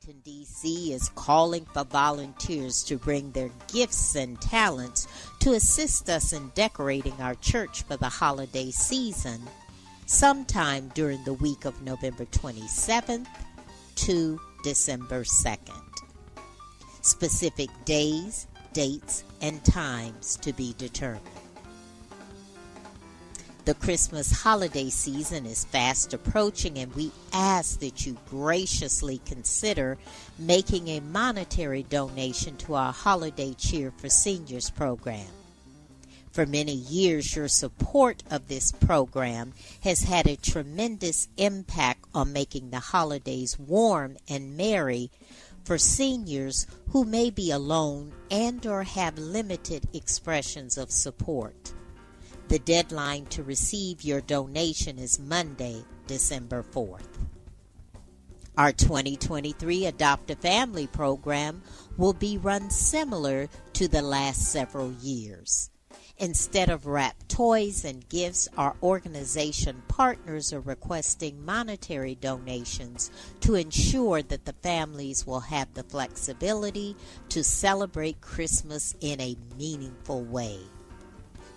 Washington, D.C. is calling for volunteers to bring their gifts and talents to assist us in decorating our church for the holiday season sometime during the week of November 27th to December 2nd. Specific days, dates, and times to be determined. The Christmas holiday season is fast approaching, and we ask that you graciously consider making a monetary donation to our Holiday Cheer for Seniors program. For many years, your support of this program has had a tremendous impact on making the holidays warm and merry for seniors who may be alone and or have limited expressions of support. The deadline to receive your donation is Monday, December 4th. Our 2023 Adopt a Family program will be run similar to the last several years. Instead of wrapped toys and gifts, our organization partners are requesting monetary donations to ensure that the families will have the flexibility to celebrate Christmas in a meaningful way.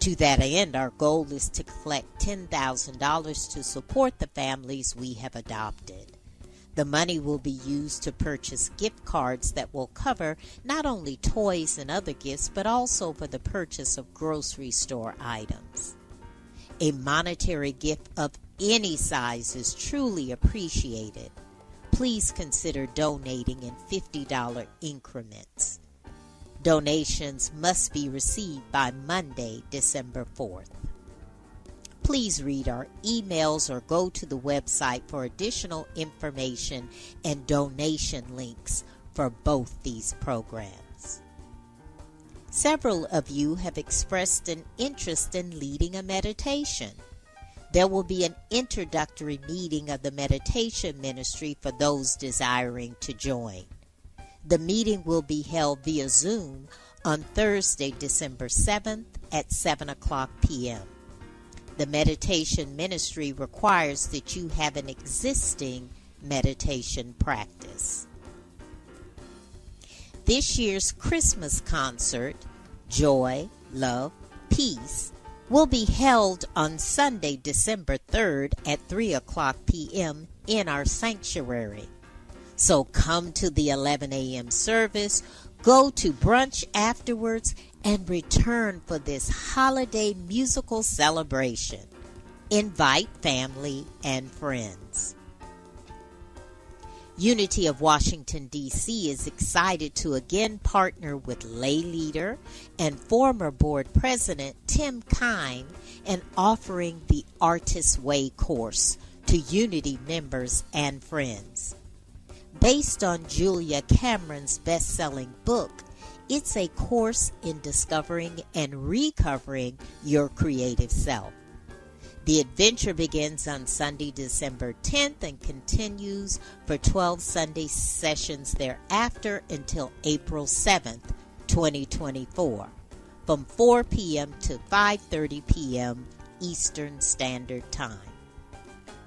To that end, our goal is to collect $10,000 to support the families we have adopted. The money will be used to purchase gift cards that will cover not only toys and other gifts, but also for the purchase of grocery store items. A monetary gift of any size is truly appreciated. Please consider donating in $50 increments. Donations must be received by Monday, December 4th. Please read our emails or go to the website for additional information and donation links for both these programs. Several of you have expressed an interest in leading a meditation. There will be an introductory meeting of the meditation ministry for those desiring to join. The meeting will be held via Zoom on Thursday, December 7th at 7 o'clock p.m. The meditation ministry requires that you have an existing meditation practice. This year's Christmas concert, Joy, Love, Peace, will be held on Sunday, December 3rd at 3 o'clock p.m. in our sanctuary. So come to the 11 a.m. service, go to brunch afterwards, and return for this holiday musical celebration. Invite family and friends. Unity of Washington, D.C. is excited to again partner with lay leader and former board president Tim Payne in offering the Artist's Way course to Unity members and friends. Based on Julia Cameron's best-selling book, it's a course in discovering and recovering your creative self. The adventure begins on Sunday, December 10th and continues for 12 Sunday sessions thereafter until April 7th, 2024, from 4 p.m. to 5:30 p.m. Eastern Standard Time.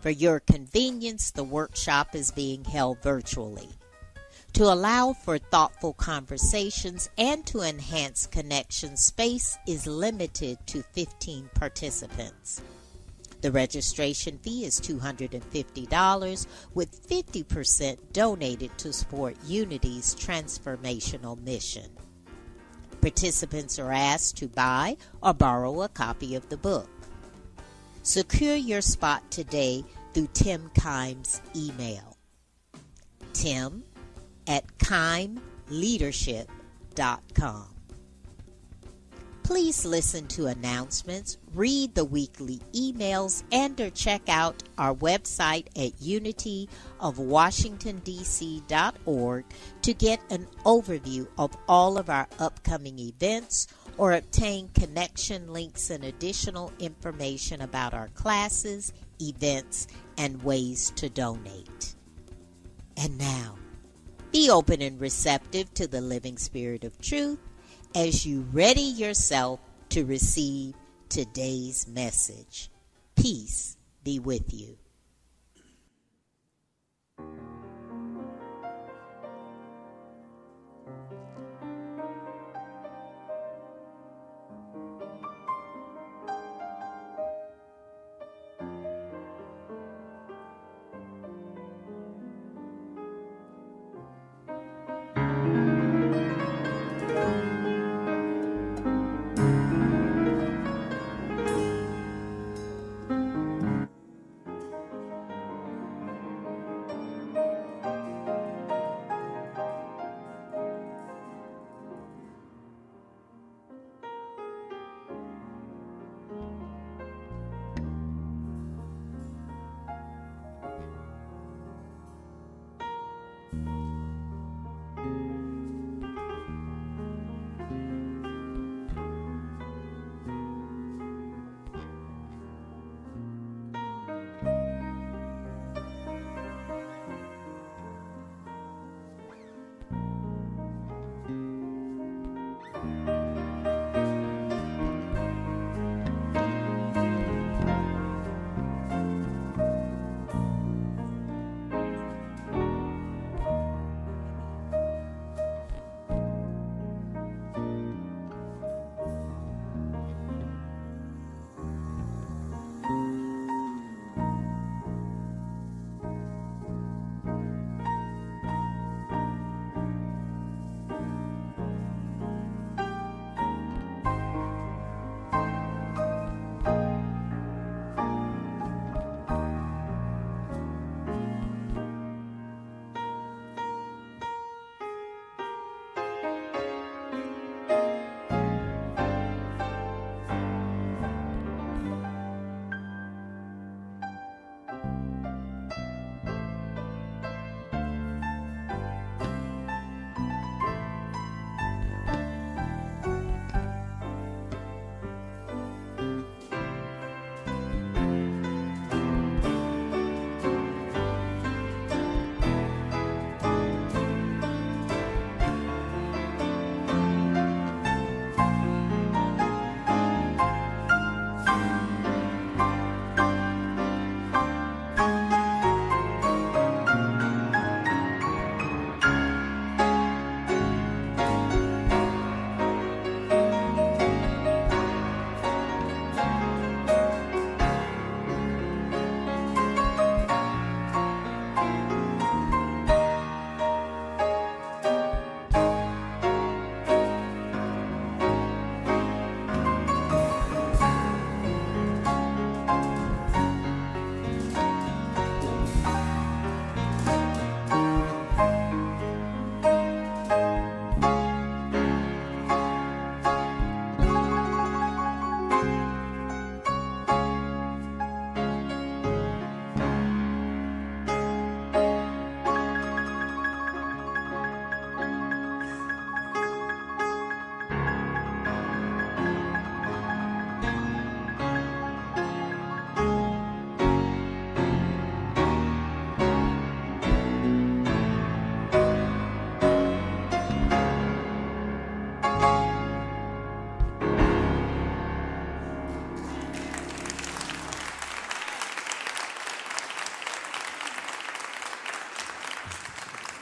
For your convenience, the workshop is being held virtually. To allow for thoughtful conversations and to enhance connection, space is limited to 15 participants. The registration fee is $250, with 50% donated to support Unity's transformational mission. Participants are asked to buy or borrow a copy of the book. Secure your spot today through Tim Kime's email, tim@kimeleadership.com. Please listen to announcements, read the weekly emails, and or check out our website at unityofwashingtondc.org to get an overview of all of our upcoming events or obtain connection links and additional information about our classes, events, and ways to donate. And now, be open and receptive to the living Spirit of truth as you ready yourself to receive today's message. Peace be with you.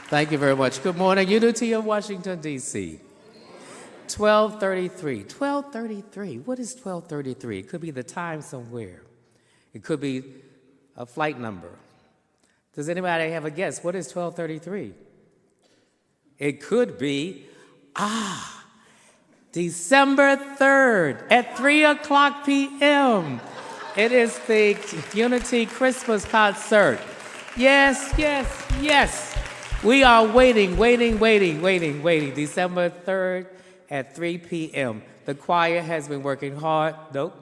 Thank you very much. Good morning, Unity of Washington, D.C. 12:33. 12:33. What is 12:33? It could be the time somewhere. It could be a flight number. Does anybody have a guess? What is 12:33? It could be, December 3rd at 3 o'clock p.m. It is the Unity Christmas concert. Yes, yes, yes. We are waiting. December 3rd at 3 p.m. The choir has been working hard. Nope.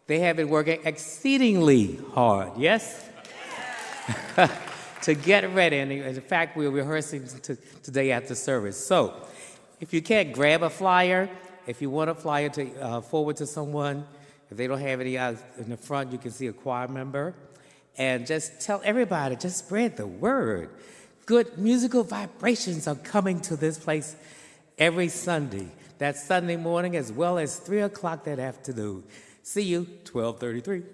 They have been working exceedingly hard. Yes? To get ready. And in fact, we're rehearsing today after service. So, if you can't grab a flyer, if you want a flyer to forward to someone, if they don't have any out in the front, you can see a choir member. And just tell everybody, just spread the word. Good musical vibrations are coming to this place every Sunday. That Sunday morning as well as 3 o'clock that afternoon. See you, 12:33.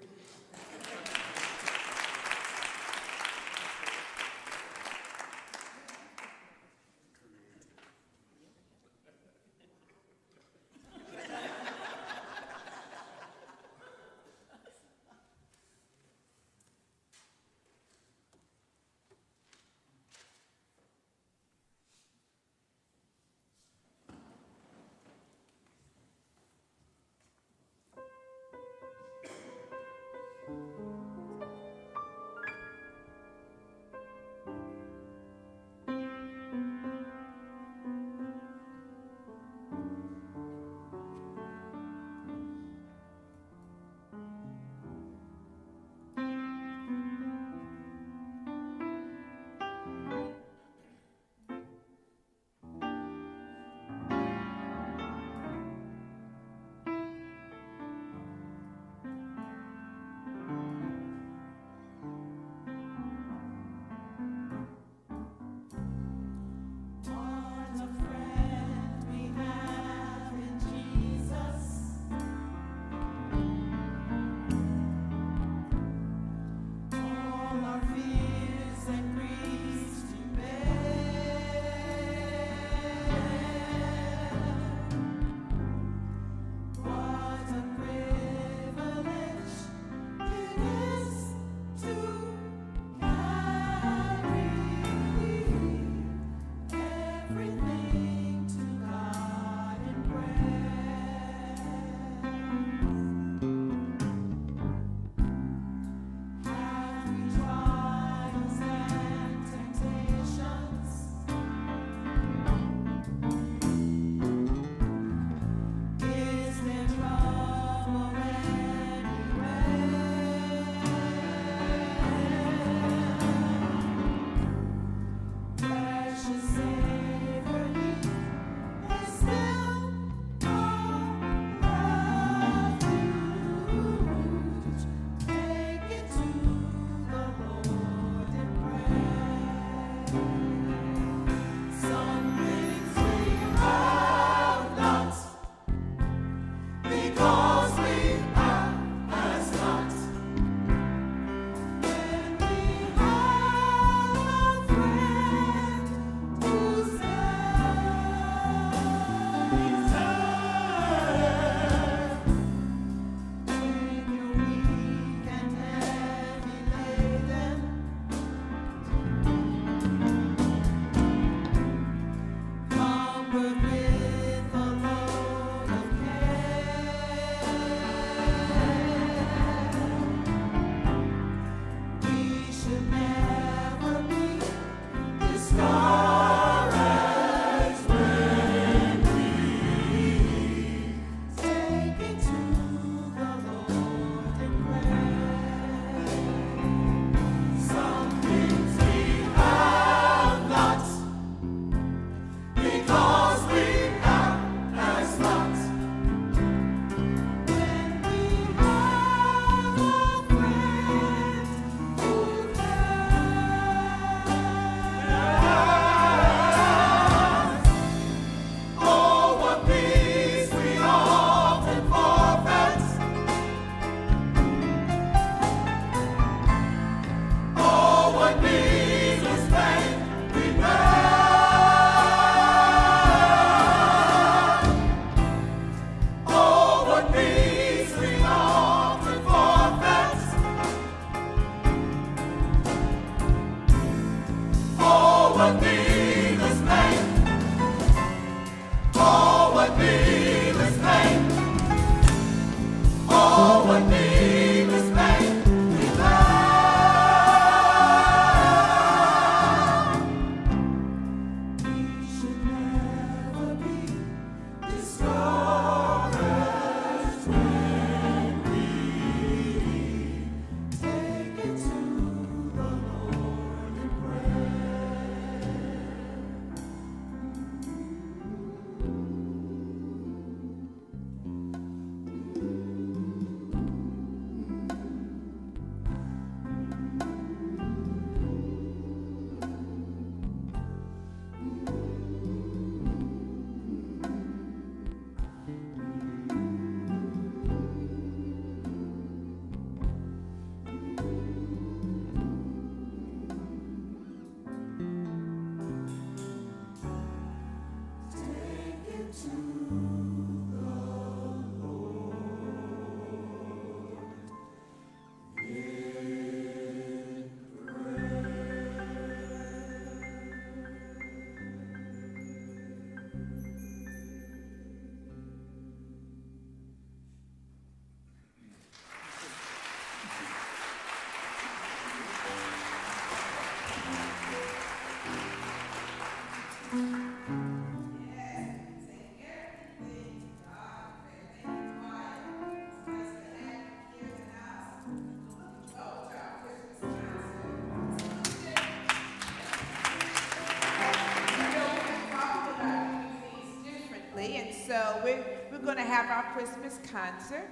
have our Christmas concert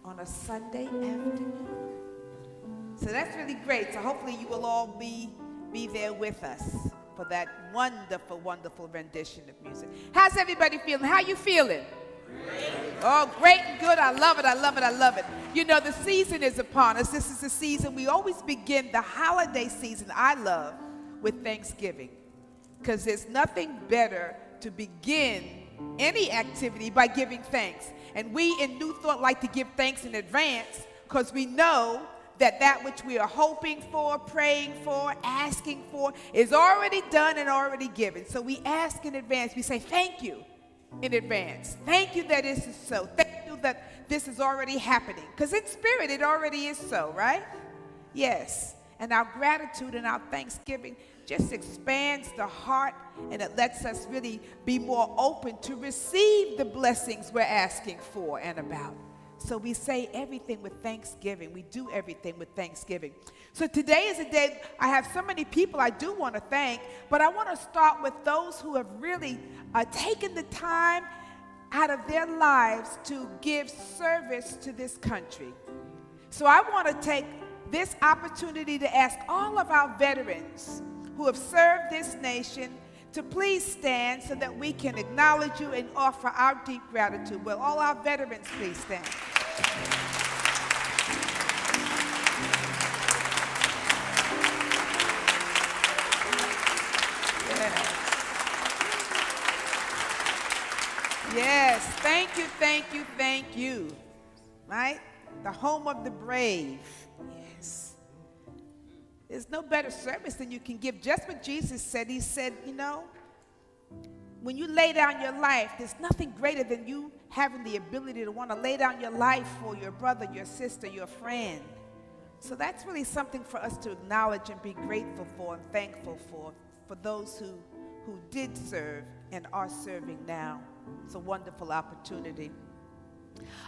on a Sunday afternoon. So that's really great. So hopefully you will all be there with us for that wonderful, wonderful rendition of music. How's everybody feeling? How you feeling? Great. Oh, great and good. I love it. I love it. I love it. You know, the season is upon us. This is the season. We always begin the holiday season, I love, with Thanksgiving. Because there's nothing better to begin any activity by giving thanks. And we in New Thought like to give thanks in advance because we know that which we are hoping for, praying for, asking for is already done and already given. So we ask in advance. We say thank you in advance. Thank you that this is so. Thank you that this is already happening. Because in spirit it already is so, right? Yes. And our gratitude and our thanksgiving just expands the heart, and it lets us really be more open to receive the blessings we're asking for and about. So we say everything with thanksgiving. We do everything with thanksgiving. So today is a day, I have so many people I do want to thank, but I want to start with those who have really taken the time out of their lives to give service to this country. So I want to take this opportunity to ask all of our veterans who have served this nation to please stand so that we can acknowledge you and offer our deep gratitude. Will all our veterans please stand? Yes. Yes, thank you, thank you, thank you. Right? The home of the brave. Yes. There's no better service than you can give. Just what Jesus said. He said, you know, when you lay down your life, there's nothing greater than you having the ability to want to lay down your life for your brother, your sister, your friend. So that's really something for us to acknowledge and be grateful for and thankful for those who did serve and are serving now. It's a wonderful opportunity.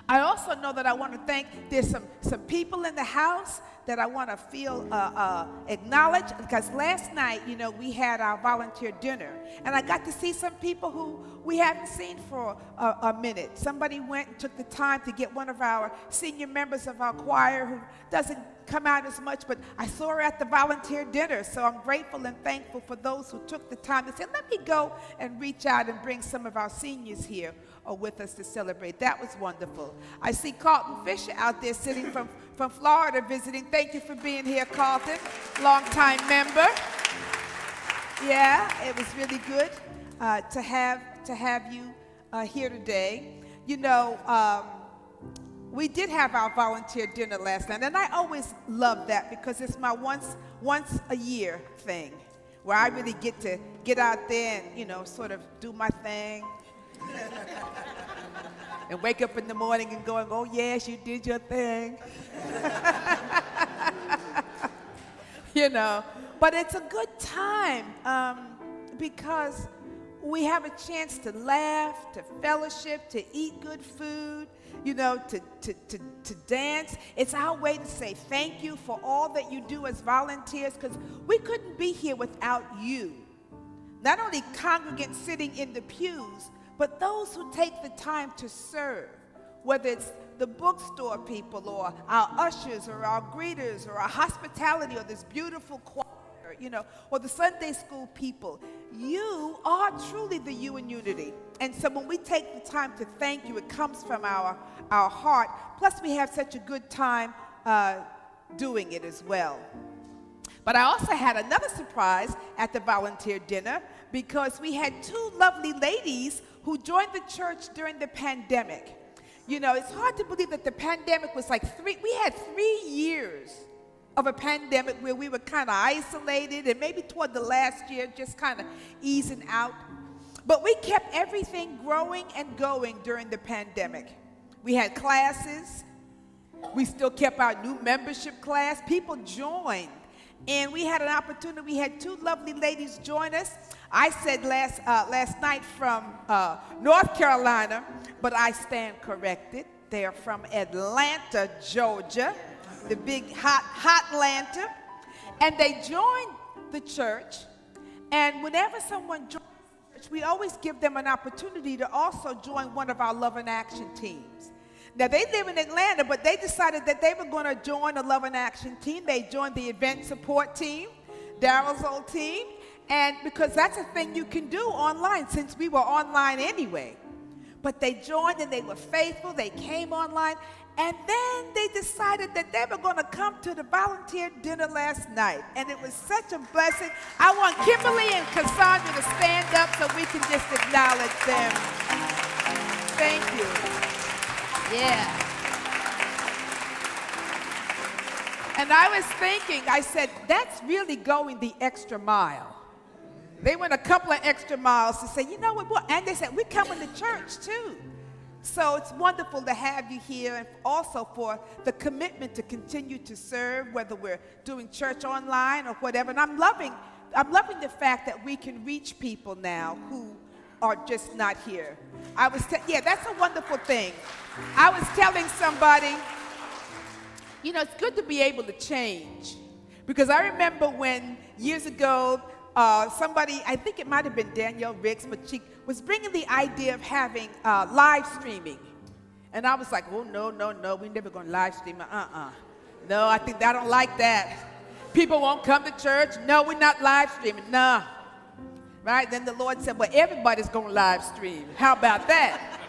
I also know that I want to thank, there's some people in the house that I want to feel acknowledged, because last night, you know, we had our volunteer dinner, and I got to see some people who we haven't seen for a minute. Somebody went and took the time to get one of our senior members of our choir who doesn't come out as much, but I saw her at the volunteer dinner, so I'm grateful and thankful for those who took the time to say, let me go and reach out and bring some of our seniors here with us to celebrate. That was wonderful. I see Carlton Fisher out there sitting from Florida visiting. Thank you for being here, Carlton, longtime member. Yeah, it was really good to have you here today. You know, we did have our volunteer dinner last night, and I always love that because it's my once a year thing where I really get to get out there and, you know, sort of do my thing. And wake up in the morning and going, oh yes, you did your thing. You know, but it's a good time because we have a chance to laugh, to fellowship, to eat good food, you know, to dance. It's our way to say thank you for all that you do as volunteers, because we couldn't be here without you. Not only congregants sitting in the pews, but those who take the time to serve, whether it's the bookstore people or our ushers or our greeters or our hospitality or this beautiful choir, you know, or the Sunday school people. You are truly the you in unity. And so when we take the time to thank you, it comes from our heart. Plus we have such a good time doing it as well. But I also had another surprise at the volunteer dinner because we had two lovely ladies who joined the church during the pandemic. You know, it's hard to believe that the pandemic was like we had 3 years of a pandemic where we were kind of isolated, and maybe toward the last year just kind of easing out. But we kept everything growing and going during the pandemic. We had classes. We still kept our new membership class. People joined. And we had an opportunity. We had two lovely ladies join us. I said last night from North Carolina, but I stand corrected. They are from Atlanta, Georgia, the big hot Atlanta. And they joined the church. And whenever someone joins the church, church, we always give them an opportunity to also join one of our Love and Action teams. Now, they live in Atlanta, but they decided that they were going to join a Love and Action team. They joined the event support team, Daryl's old team, and because that's a thing you can do online since we were online anyway. But they joined and they were faithful. They came online, and then they decided that they were going to come to the volunteer dinner last night, and it was such a blessing. I want Kimberly and Cassandra to stand up so we can just acknowledge them. Thank you. Yeah. And I was thinking, I said, that's really going the extra mile. They went a couple of extra miles to say, you know what, and they said, we're coming to church too. So it's wonderful to have you here, and also for the commitment to continue to serve, whether we're doing church online or whatever. And I'm loving the fact that we can reach people now who are just not here. Yeah, that's a wonderful thing. I was telling somebody, you know, it's good to be able to change. Because I remember when years ago, somebody, I think it might have been Danielle Riggs, but she was bringing the idea of having live streaming. And I was like, oh, no, we're never going to live stream. No, I don't like that. People won't come to church. No, we're not live streaming. No. Right? Then the Lord said, well, everybody's going to live stream. How about that?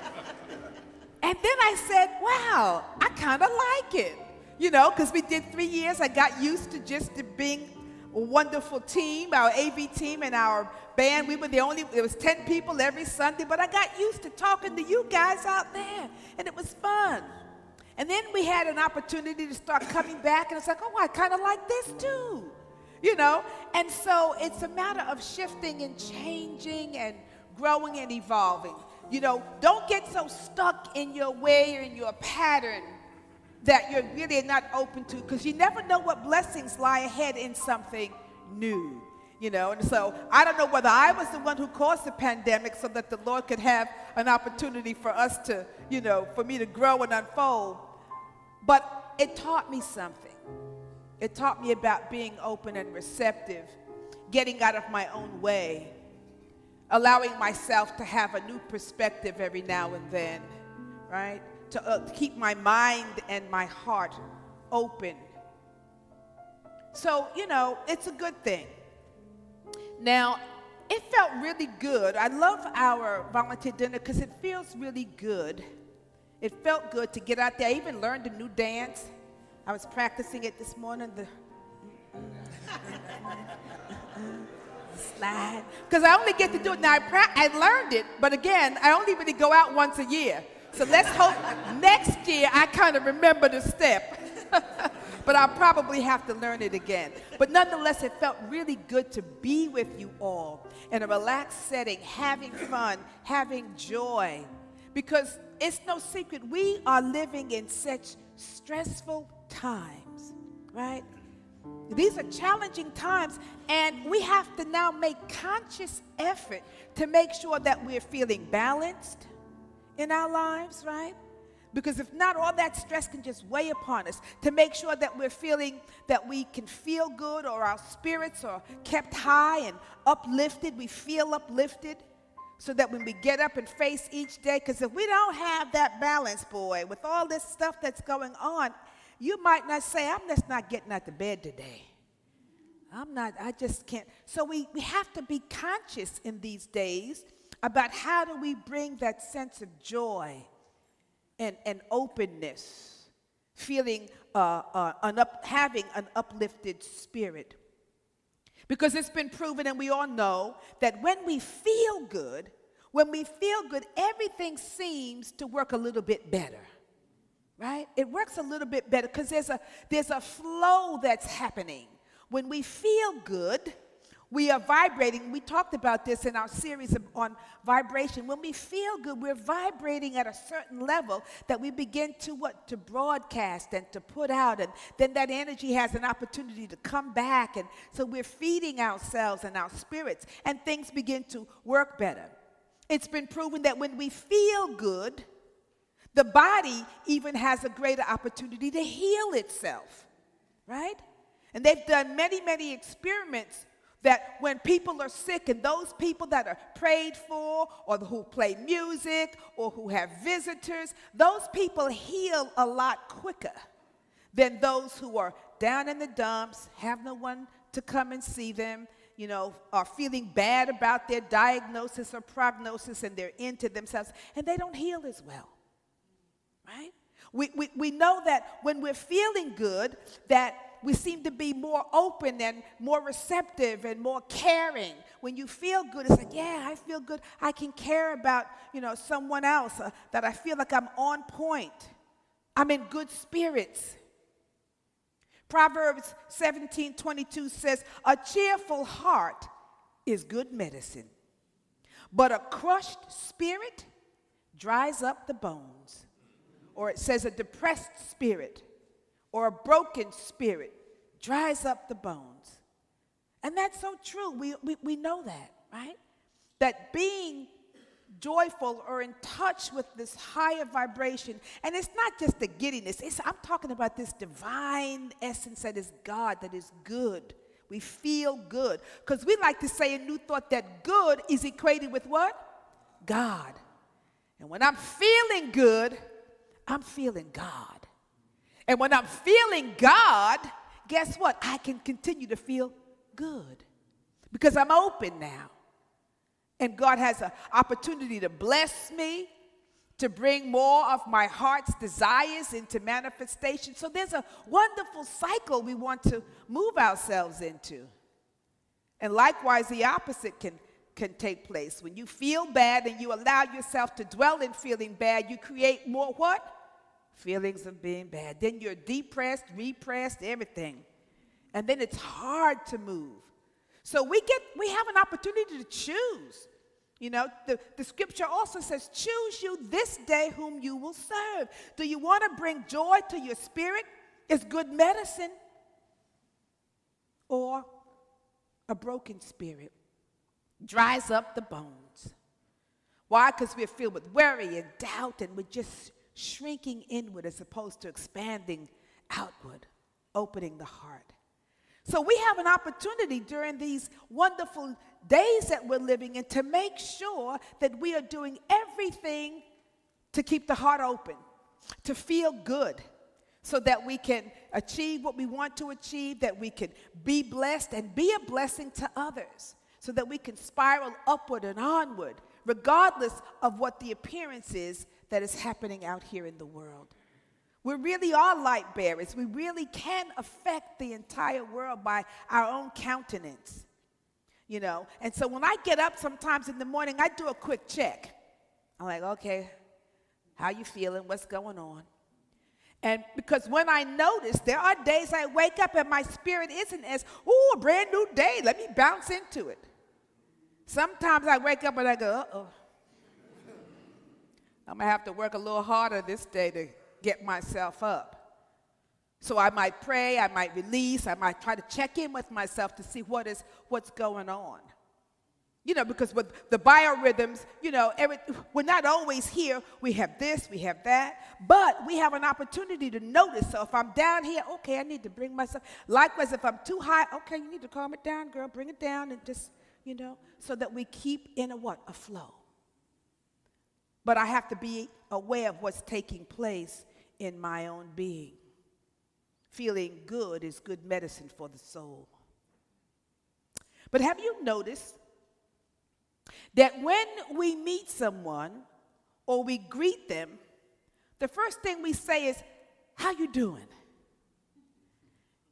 And then I said, wow, I kind of like it. You know, because we did 3 years. I got used to just being a wonderful team, our AV team and our band. We were it was 10 people every Sunday, but I got used to talking to you guys out there, and it was fun. And then we had an opportunity to start coming back, and it's like, oh, I kind of like this too, you know? And so it's a matter of shifting and changing and growing and evolving. You know, don't get so stuck in your way or in your pattern that you're really not open to, because you never know what blessings lie ahead in something new, you know. And so I don't know whether I was the one who caused the pandemic so that the Lord could have an opportunity for us to, you know, for me to grow and unfold, but it taught me something. It taught me about being open and receptive, getting out of my own way, allowing myself to have a new perspective every now and then, right? To keep my mind and my heart open. So, you know, it's a good thing. Now, it felt really good. I love our volunteer dinner because it feels really good. It felt good to get out there. I even learned a new dance. I was practicing it this morning. Slide. Because I only get to do it now. I learned it, but again, I only really go out once a year. So let's hope next year I kind of remember the step. But I'll probably have to learn it again. But nonetheless, it felt really good to be with you all in a relaxed setting, having fun, having joy. Because it's no secret, we are living in such stressful times, right? These are challenging times, and we have to now make conscious effort to make sure that we're feeling balanced in our lives, right? Because if not, all that stress can just weigh upon us. To make sure that we're feeling that we can feel good, or our spirits are kept high and uplifted, we feel uplifted, so that when we get up and face each day, because if we don't have that balance, boy, with all this stuff that's going on, you might not say, I'm just not getting out of bed today. I just can't. So we have to be conscious in these days about how do we bring that sense of joy and openness, feeling, having an uplifted spirit. Because it's been proven, and we all know, that when we feel good, everything seems to work a little bit better, right? It works a little bit better because there's a flow that's happening. When we feel good, we are vibrating. We talked about this in our series on vibration. When we feel good, we're vibrating at a certain level that we begin to broadcast and to put out. And then that energy has an opportunity to come back. And so we're feeding ourselves and our spirits, and things begin to work better. It's been proven that when we feel good, the body even has a greater opportunity to heal itself, right? And they've done many, many experiments that when people are sick and those people that are prayed for or who play music or who have visitors, those people heal a lot quicker than those who are down in the dumps, have no one to come and see them, are feeling bad about their diagnosis or prognosis, and they're into themselves, and they don't heal as well, right? We know that when we're feeling good, that we seem to be more open and more receptive and more caring. When you feel good, it's like, yeah, I feel good. I can care about, someone else, that I feel like I'm on point. I'm in good spirits. Proverbs 17:22 says, a cheerful heart is good medicine, but a crushed spirit dries up the bones. Or it says a depressed spirit or a broken spirit dries up the bones. And that's so true. We know that, right? That being joyful or in touch with this higher vibration, and it's not just the giddiness. I'm talking about this divine essence that is God, that is good. We feel good. Because we like to say in New Thought that good is equated with what? God. And when I'm feeling good, I'm feeling God. And when I'm feeling God, guess what? I can continue to feel good because I'm open now. And God has an opportunity to bless me, to bring more of my heart's desires into manifestation. So there's a wonderful cycle we want to move ourselves into. And likewise, the opposite can take place. When you feel bad and you allow yourself to dwell in feeling bad, you create more what? Feelings of being bad. Then you're depressed, repressed, everything. And then it's hard to move. So we have an opportunity to choose. The scripture also says, choose you this day whom you will serve. Do you want to bring joy to your spirit? It's good medicine. Or a broken spirit dries up the bones. Why? Because we're filled with worry and doubt, and we're just shrinking inward as opposed to expanding outward, opening the heart. So we have an opportunity during these wonderful days that we're living in to make sure that we are doing everything to keep the heart open, to feel good, so that we can achieve what we want to achieve, that we can be blessed and be a blessing to others, so that we can spiral upward and onward, regardless of what the appearance is that is happening out here in the world. We really are light bearers. We really can affect the entire world by our own countenance, And so when I get up sometimes in the morning, I do a quick check. I'm like, okay, how you feeling? What's going on? And because when I notice, there are days I wake up and my spirit isn't as, a brand new day. Let me bounce into it. Sometimes I wake up and I go, uh-oh. I'm going to have to work a little harder this day to get myself up. So I might pray, I might release, I might try to check in with myself to see what's going on. Because with the biorhythms, we're not always here. We have this, we have that, but we have an opportunity to notice. So if I'm down here, okay, I need to bring myself. Likewise, if I'm too high, okay, you need to calm it down, girl, bring it down, and just, so that we keep in a flow. But I have to be aware of what's taking place in my own being. Feeling good is good medicine for the soul. But have you noticed that when we meet someone or we greet them, the first thing we say is, how you doing?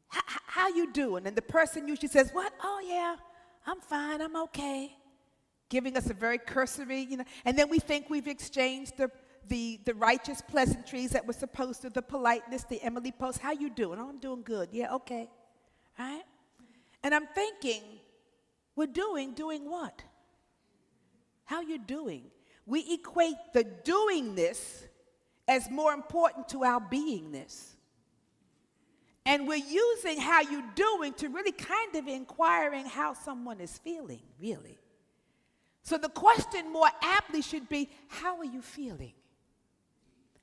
How you doing? And the person usually says, what? Oh, yeah, I'm fine, I'm okay. Giving us a very cursory, and then we think we've exchanged the righteous pleasantries that we're supposed to, the politeness, the Emily Post. How you doing? Oh, I'm doing good. Yeah, okay. All right? And I'm thinking, we're doing what? How you doing? We equate the doingness as more important to our beingness. And we're using how you doing to really kind of inquiring how someone is feeling, really. So the question more aptly should be, how are you feeling?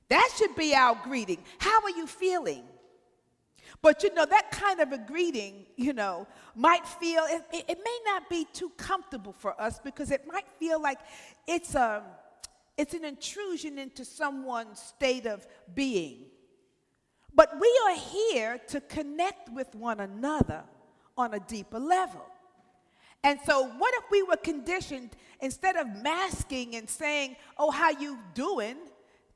That should be our greeting. How are you feeling? But that kind of a greeting, might feel, it may not be too comfortable for us because it might feel like it's an intrusion into someone's state of being. But we are here to connect with one another on a deeper level. And so what if we were conditioned, instead of masking and saying, oh, how you doing,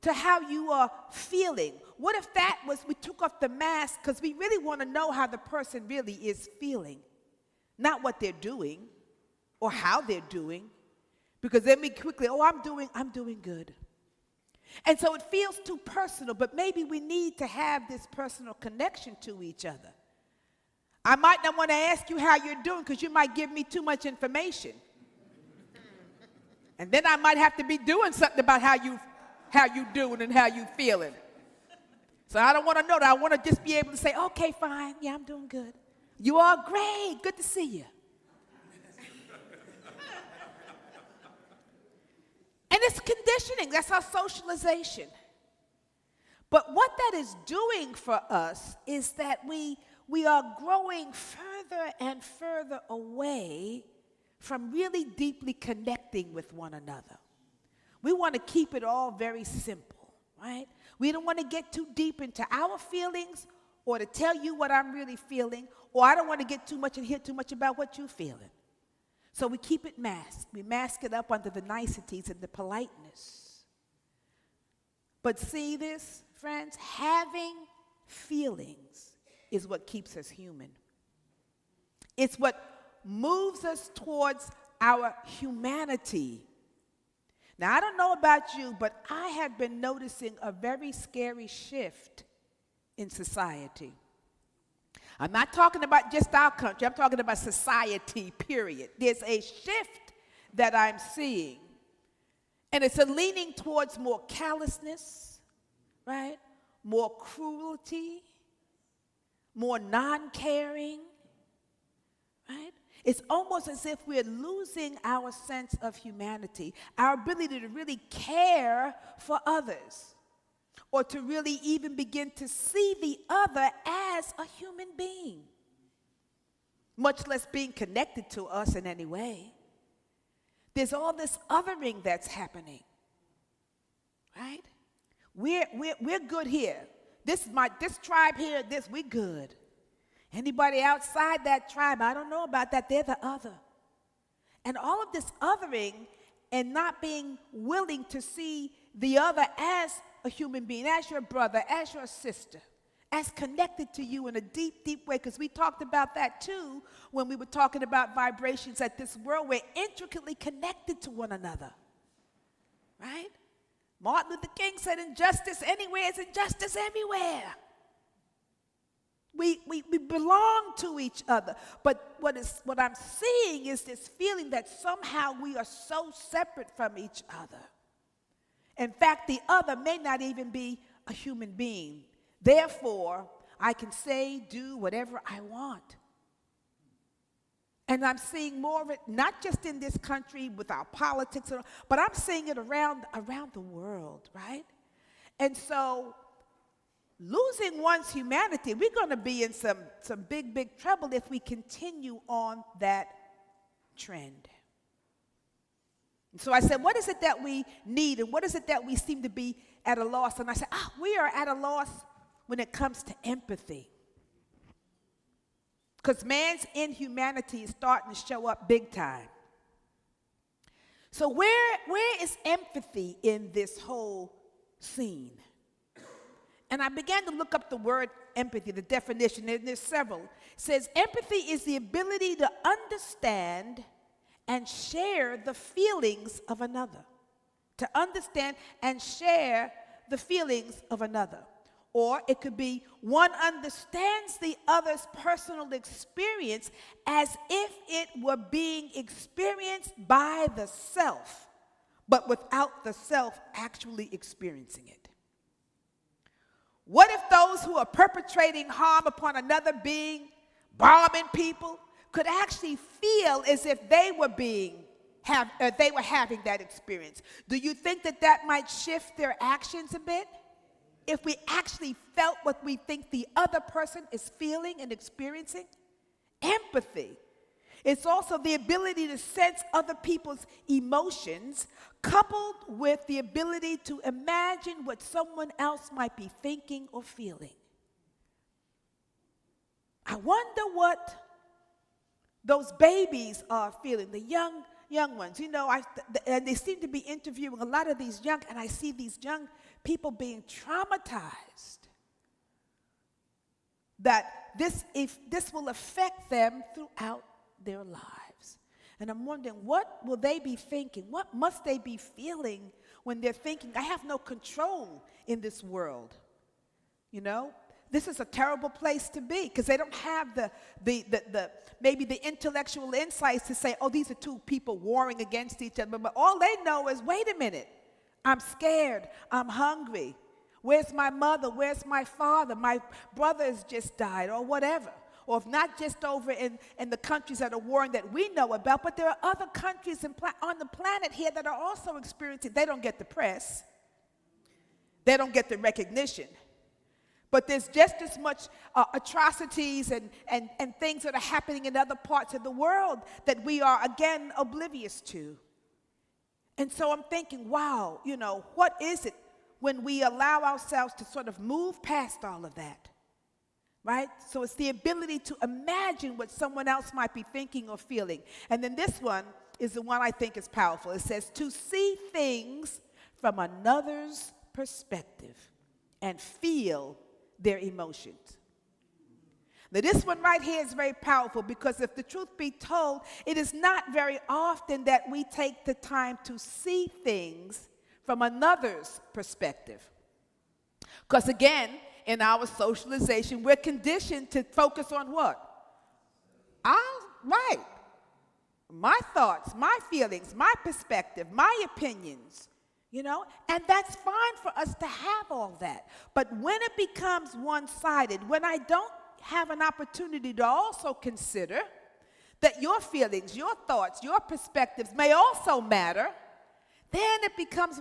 to how you are feeling? What if that was, we took off the mask because we really want to know how the person really is feeling, not what they're doing or how they're doing, because then we quickly, oh, I'm doing good. And so it feels too personal, but maybe we need to have this personal connection to each other. I might not want to ask you how you're doing because you might give me too much information. And then I might have to be doing something about how you doing and how you feeling. So I don't want to know that. I want to just be able to say, okay, fine, yeah, I'm doing good. You are great, good to see you. And it's conditioning, that's our socialization. But what that is doing for us is that we are growing further and further away from really deeply connecting with one another. We want to keep it all very simple, right? We don't want to get too deep into our feelings or to tell you what I'm really feeling, or I don't want to get too much and hear too much about what you're feeling. So we keep it masked. We mask it up under the niceties and the politeness. But see this, friends? Having feelings is what keeps us human. It's what moves us towards our humanity. Now, I don't know about you, but I have been noticing a very scary shift in society. I'm not talking about just our country. I'm talking about society, period. There's a shift that I'm seeing. And it's a leaning towards more callousness, right? More cruelty, more non-caring, right? It's almost as if we're losing our sense of humanity, our ability to really care for others, or to really even begin to see the other as a human being, much less being connected to us in any way. There's all this othering that's happening, right? We're good here. This tribe here, we good. Anybody outside that tribe, I don't know about that, they're the other. And all of this othering and not being willing to see the other as a human being, as your brother, as your sister, as connected to you in a deep, deep way, because we talked about that too when we were talking about vibrations, that this world, we're intricately connected to one another, right? Martin Luther King said, injustice anywhere is injustice everywhere. We belong to each other. But what I'm seeing is this feeling that somehow we are so separate from each other. In fact, the other may not even be a human being. Therefore, I can say, do whatever I want. And I'm seeing more of it, not just in this country with our politics, but I'm seeing it around the world, right? And so, losing one's humanity, we're going to be in some big, big trouble if we continue on that trend. And so I said, what is it that we need and what is it that we seem to be at a loss? And I said, we are at a loss when it comes to empathy. Because man's inhumanity is starting to show up big time. So where is empathy in this whole scene? And I began to look up the word empathy, the definition, and there's several. It says, empathy is the ability to understand and share the feelings of another. To understand and share the feelings of another. Or it could be one understands the other's personal experience as if it were being experienced by the self, but without the self actually experiencing it. What if those who are perpetrating harm upon another being, bombing people, could actually feel as if they were having that experience? Do you think that might shift their actions a bit? if we actually felt what we think the other person is feeling and experiencing? Empathy. It's also the ability to sense other people's emotions, coupled with the ability to imagine what someone else might be thinking or feeling. I wonder what those babies are feeling, the young ones. You know, and they seem to be interviewing a lot of these young, and I see these young people being traumatized. That this will affect them throughout their lives. And I'm wondering, what will they be thinking? What must they be feeling when they're thinking, I have no control in this world? You know, this is a terrible place to be, because they don't have maybe the intellectual insights to say, oh, these are two people warring against each other. But all they know is, wait a minute, I'm scared, I'm hungry. Where's my mother? Where's my father? My brother has just died, or whatever. Or if not just over in the countries that are warring that we know about, but there are other countries on the planet here that are also experiencing. They don't get the press. They don't get the recognition. But there's just as much atrocities and things that are happening in other parts of the world that we are, again, oblivious to. And so I'm thinking, wow, you know, what is it when we allow ourselves to sort of move past all of that? Right? So it's the ability to imagine what someone else might be thinking or feeling. And then this one is the one I think is powerful. It says, to see things from another's perspective and feel their emotions. Now this one right here is very powerful, because if the truth be told, it is not very often that we take the time to see things from another's perspective. Because again, in our socialization, we're conditioned to focus on what? Right. My thoughts, my feelings, my perspective, my opinions, you know? And that's fine for us to have all that. But when it becomes one-sided, when I don't have an opportunity to also consider that your feelings, your thoughts, your perspectives may also matter, then it becomes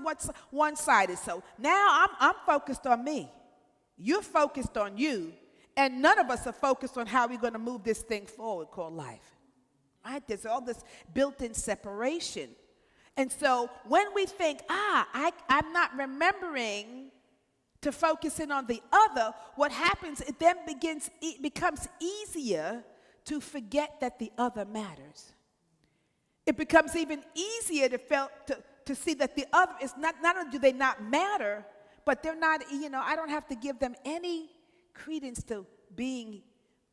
one-sided. So now I'm focused on me. You're focused on you, and none of us are focused on how we're going to move this thing forward called life. Right? There's all this built-in separation. And so when we think, I'm not remembering to focus in on the other, what happens, it then becomes easier to forget that the other matters. It becomes even easier to see that the other is not only do they not matter, but they're not, you know, I don't have to give them any credence to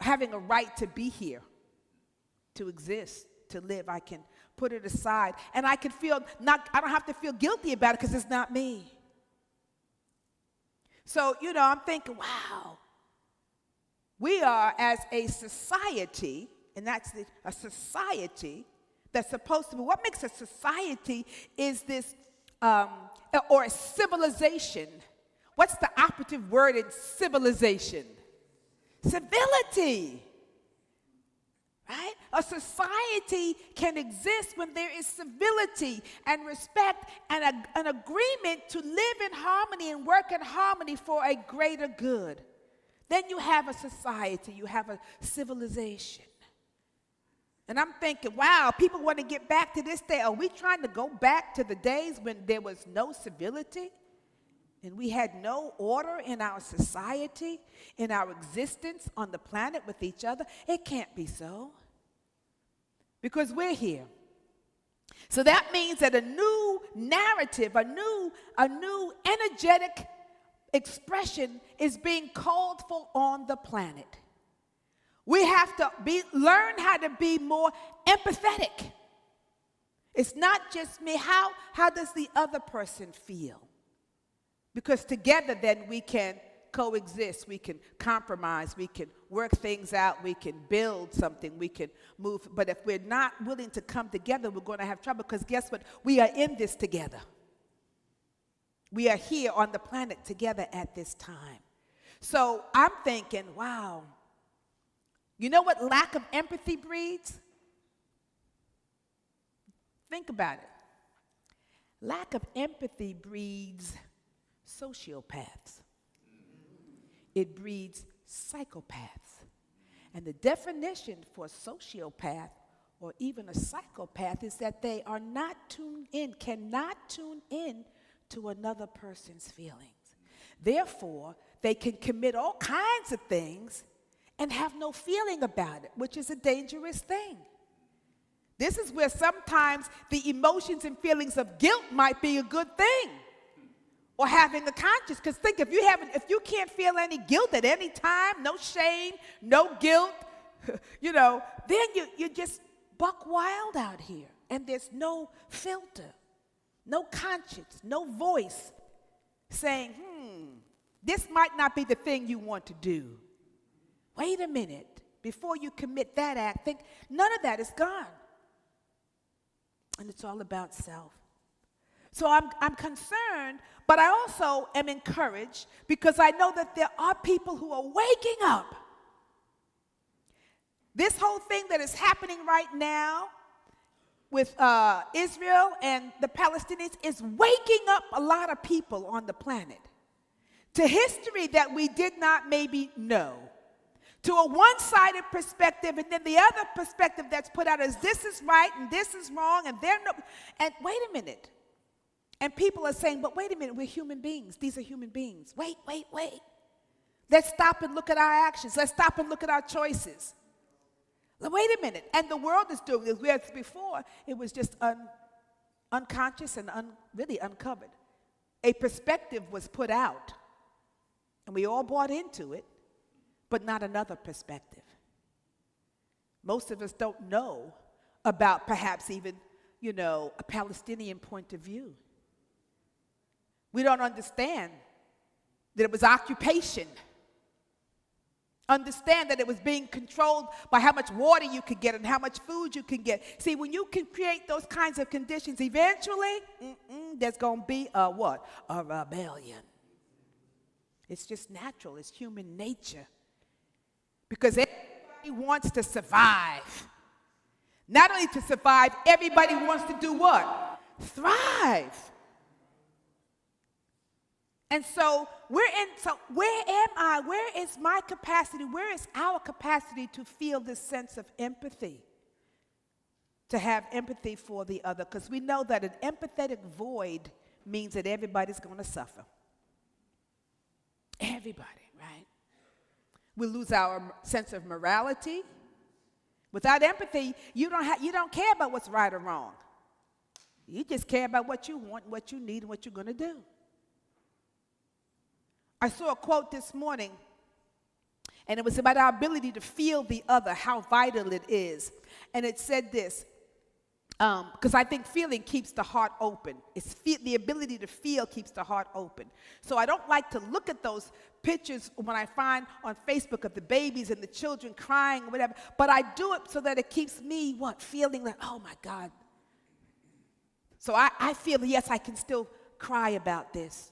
having a right to be here, to exist, to live. I can put it aside, and I can I don't have to feel guilty about it because it's not me. So, you know, I'm thinking, wow, we are as a society, and that's a society that's supposed to be, what makes a society is this, or a civilization. What's the operative word in civilization? Civility. Right? A society can exist when there is civility and respect and an agreement to live in harmony and work in harmony for a greater good. Then you have a society, you have a civilization. And I'm thinking, wow, people want to get back to this day. Are we trying to go back to the days when there was no civility and we had no order in our society, in our existence on the planet with each other? It can't be so, because we're here. So that means that a new narrative, a new energetic expression is being called for on the planet. We have to learn how to be more empathetic. It's not just me. How does the other person feel? Because together then we can coexist, we can compromise, we can work things out, we can build something, we can move. But if we're not willing to come together, we're going to have trouble, because guess what? We are in this together. We are here on the planet together at this time. So I'm thinking, wow, you know what lack of empathy breeds? Think about it. Lack of empathy breeds sociopaths. it breeds psychopaths. And the definition for a sociopath or even a psychopath is that they are not tuned in, cannot tune in to another person's feelings. Therefore, they can commit all kinds of things and have no feeling about it, which is a dangerous thing. This is where sometimes the emotions and feelings of guilt might be a good thing, or having a conscience. Because think, if you can't feel any guilt at any time, no shame, no guilt, then you just buck wild out here, and there's no filter, no conscience, no voice saying, this might not be the thing you want to do. Wait a minute, before you commit that act, think none of that is gone. And it's all about self. So I'm concerned, but I also am encouraged because I know that there are people who are waking up. This whole thing that is happening right now with Israel and the Palestinians is waking up a lot of people on the planet to history that we did not maybe know, to a one-sided perspective, and then the other perspective that's put out is this is right and this is wrong, and and wait a minute. And people are saying, but wait a minute, we're human beings. These are human beings. Wait. Let's stop and look at our actions. Let's stop and look at our choices. Wait a minute. And the world is doing this. Whereas before, it was just unconscious and really uncovered. A perspective was put out, and we all bought into it, but not another perspective. Most of us don't know about perhaps even, a Palestinian point of view. We don't understand that it was occupation. Understand that it was being controlled by how much water you could get and how much food you can get. See, when you can create those kinds of conditions, eventually, there's going to be a what? A rebellion. It's just natural. It's human nature. Because everybody wants to survive. Not only to survive, everybody wants to do what? Thrive. And so where am I? Where is my capacity? Where is our capacity to feel this sense of empathy? To have empathy for the other. Because we know that an empathetic void means that everybody's going to suffer. Everybody, right? We lose our sense of morality. Without empathy, you don't care about what's right or wrong. You just care about what you want, what you need, and what you're going to do. I saw a quote this morning, and it was about our ability to feel the other, how vital it is. And it said this, because I think feeling keeps the heart open. The ability to feel keeps the heart open. So I don't like to look at those pictures when I find on Facebook of the babies and the children crying or whatever, but I do it so that it keeps me, feeling like, oh my God. So I feel, yes, I can still cry about this.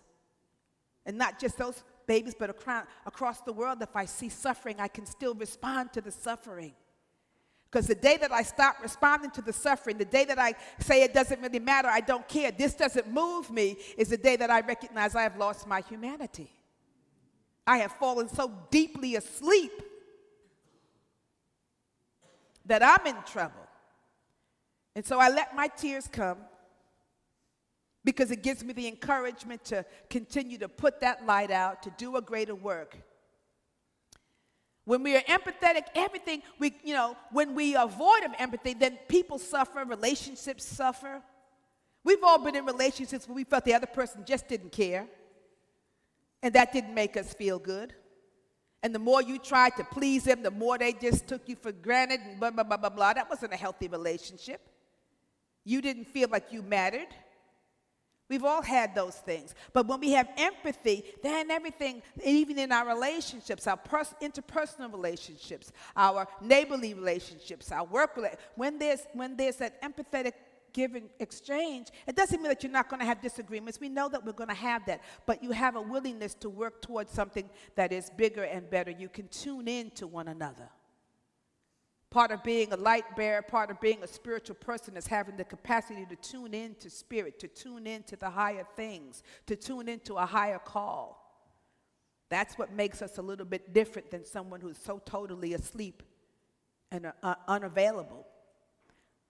And not just those babies, but across the world, if I see suffering, I can still respond to the suffering. Because the day that I stop responding to the suffering, the day that I say it doesn't really matter, I don't care, this doesn't move me, is the day that I recognize I have lost my humanity. I have fallen so deeply asleep that I'm in trouble. And so I let my tears come, because it gives me the encouragement to continue to put that light out, to do a greater work. When we are empathetic, everything, when we are void of empathy, then people suffer, relationships suffer. We've all been in relationships where we felt the other person just didn't care, and that didn't make us feel good. And the more you tried to please them, the more they just took you for granted and blah, blah, blah, blah, blah. That wasn't a healthy relationship. You didn't feel like you mattered. We've all had those things. But when we have empathy, then everything, even in our relationships, our interpersonal relationships, our neighborly relationships, our work relationships, when there's that empathetic give and exchange, it doesn't mean that you're not going to have disagreements. We know that we're going to have that. But you have a willingness to work towards something that is bigger and better. You can tune in to one another. Part of being a light bearer, part of being a spiritual person is having the capacity to tune in to spirit, to tune in to the higher things, to tune into a higher call. That's what makes us a little bit different than someone who's so totally asleep and unavailable.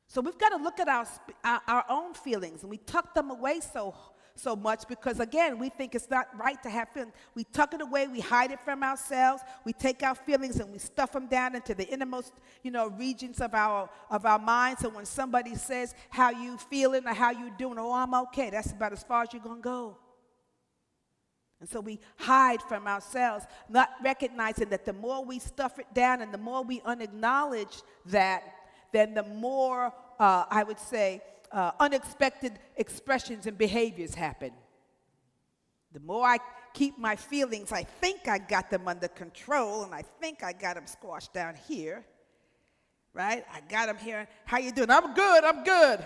So we've got to look at our own feelings, and we tuck them away so much because, again, we think it's not right to have feelings. We tuck it away, we hide it from ourselves, we take our feelings and we stuff them down into the innermost, regions of our minds. And when somebody says, how you feeling or how you doing, oh, I'm okay, that's about as far as you're going to go. And so we hide from ourselves, not recognizing that the more we stuff it down and the more we unacknowledge that, then the more, I would say, unexpected expressions and behaviors happen. The more I keep my feelings, I think I got them under control, and I think I got them squashed down here, right? I got them here. How you doing? I'm good.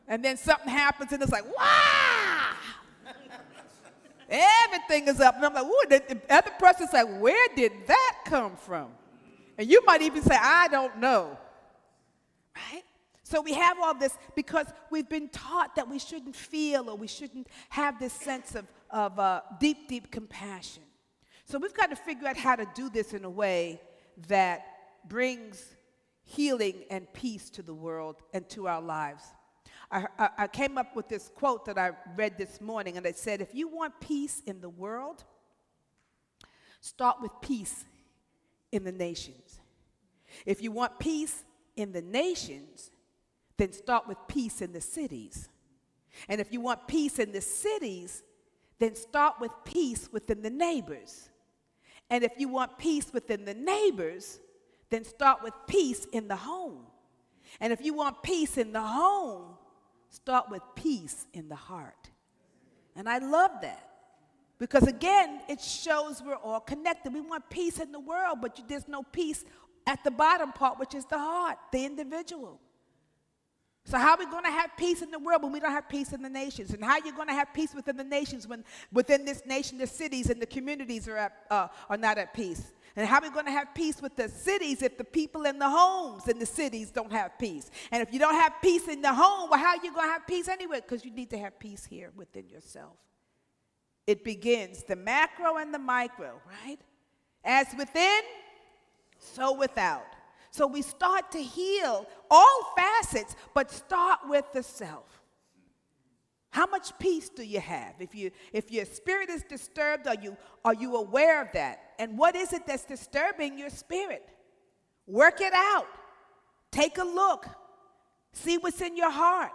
And then something happens, and it's like, wow! Everything is up. And I'm like, ooh, the other person's like, where did that come from? And you might even say, I don't know, right? So we have all this because we've been taught that we shouldn't feel or we shouldn't have this sense of deep, deep compassion. So we've got to figure out how to do this in a way that brings healing and peace to the world and to our lives. I came up with this quote that I read this morning, and it said, if you want peace in the world, start with peace in the nations. If you want peace in the nations, then start with peace in the cities. And if you want peace in the cities, then start with peace within the neighbors. And if you want peace within the neighbors, then start with peace in the home. And if you want peace in the home, start with peace in the heart. And I love that. Because again, it shows we're all connected. We want peace in the world, but there's no peace at the bottom part, which is the heart, the individual. So how are we going to have peace in the world when we don't have peace in the nations? And how are you going to have peace within the nations when within this nation, the cities and the communities are not at peace? And how are we going to have peace with the cities if the people in the homes in the cities don't have peace? And if you don't have peace in the home, well, how are you going to have peace anyway? Because you need to have peace here within yourself. It begins the macro and the micro, right? As within, so without. So we start to heal all facets, but start with the self. How much peace do you have? If your spirit is disturbed, are you aware of that? And what is it that's disturbing your spirit? Work it out. Take a look. See what's in your heart.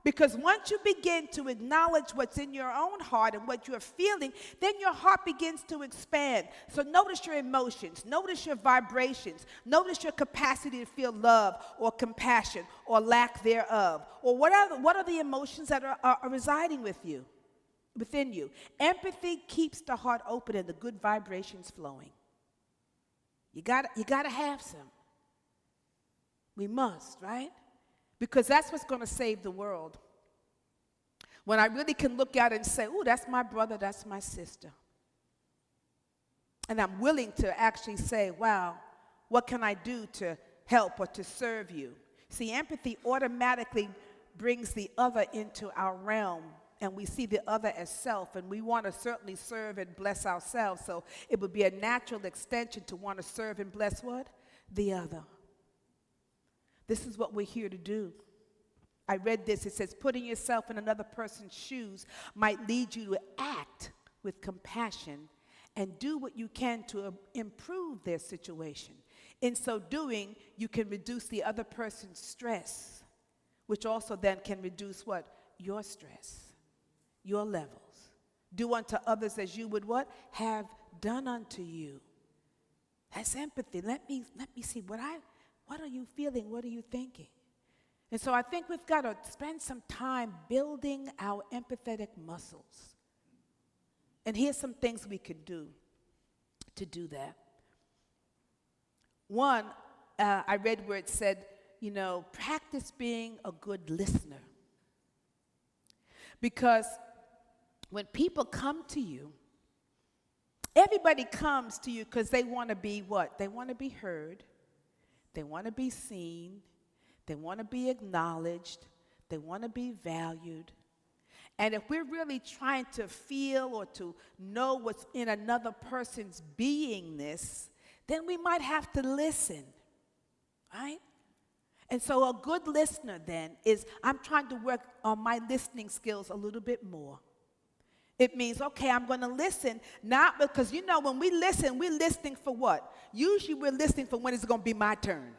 Because once you begin to acknowledge what's in your own heart and what you're feeling, then your heart begins to expand. So notice your emotions, notice your vibrations, notice your capacity to feel love or compassion or lack thereof. Or what are the emotions that are residing within you? Empathy keeps the heart open and the good vibrations flowing. You gotta have some. We must, right? Because that's what's going to save the world. When I really can look out and say, ooh, that's my brother, that's my sister. And I'm willing to actually say, wow, what can I do to help or to serve you? See, empathy automatically brings the other into our realm, and we see the other as self, and we want to certainly serve and bless ourselves. So it would be a natural extension to want to serve and bless what? The other. This is what we're here to do. I read this. It says, putting yourself in another person's shoes might lead you to act with compassion and do what you can to improve their situation. In so doing, you can reduce the other person's stress, which also then can reduce what? Your stress, your levels. Do unto others as you would what? Have done unto you. That's empathy. Let me see what are you feeling? What are you thinking? And so I think we've got to spend some time building our empathetic muscles. And here's some things we can do to do that. One, I read where it said, practice being a good listener. Because when people come to you, everybody comes to you because they want to be what? They want to be heard. They want to be seen. They want to be acknowledged. They want to be valued. And if we're really trying to feel or to know what's in another person's beingness, then we might have to listen, right? And so a good listener then is, I'm trying to work on my listening skills a little bit more. It means, okay, I'm going to listen, not because, when we listen, we're listening for what? Usually we're listening for when it's going to be my turn.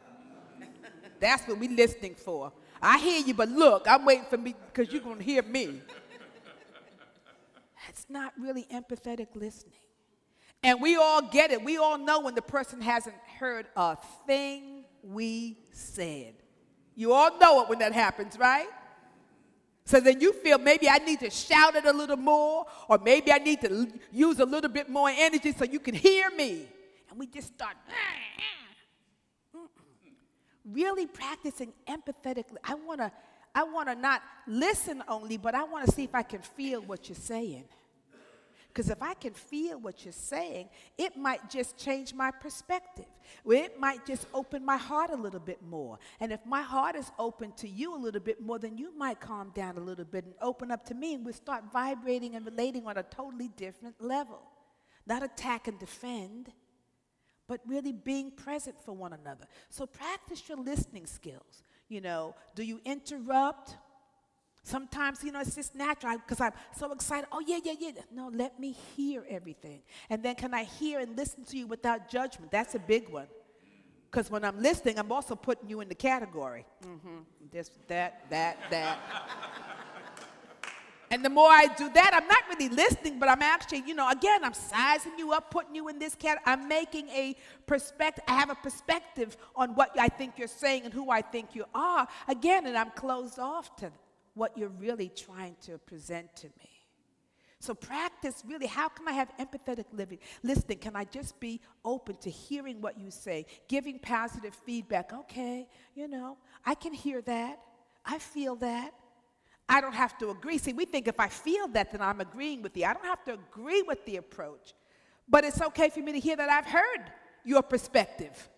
That's what we're listening for. I hear you, but look, I'm waiting for me because you're going to hear me. That's not really empathetic listening. And we all get it. We all know when the person hasn't heard a thing we said. You all know it when that happens, right? So then you feel maybe I need to shout it a little more, or maybe I need to use a little bit more energy so you can hear me. And we just start really practicing empathetically. I want to not listen only, but I want to see if I can feel what you're saying. Because if I can feel what you're saying, it might just change my perspective. It might just open my heart a little bit more. And if my heart is open to you a little bit more, then you might calm down a little bit and open up to me, and we'll start vibrating and relating on a totally different level. Not attack and defend, but really being present for one another. So practice your listening skills. Do you interrupt? Sometimes, it's just natural because I'm so excited. Oh, yeah. No, let me hear everything. And then can I hear and listen to you without judgment? That's a big one. Because when I'm listening, I'm also putting you in the category. This, that. And the more I do that, I'm not really listening, but I'm actually, again, I'm sizing you up, putting you in this category. I'm making a perspective. I have a perspective on what I think you're saying and who I think you are. Again, and I'm closed off to what you're really trying to present to me. So practice really, how can I have empathetic listening? Can I just be open to hearing what you say, giving positive feedback? Okay, I can hear that. I feel that. I don't have to agree. See, we think if I feel that, then I'm agreeing with you. I don't have to agree with the approach. But it's okay for me to hear that I've heard your perspective.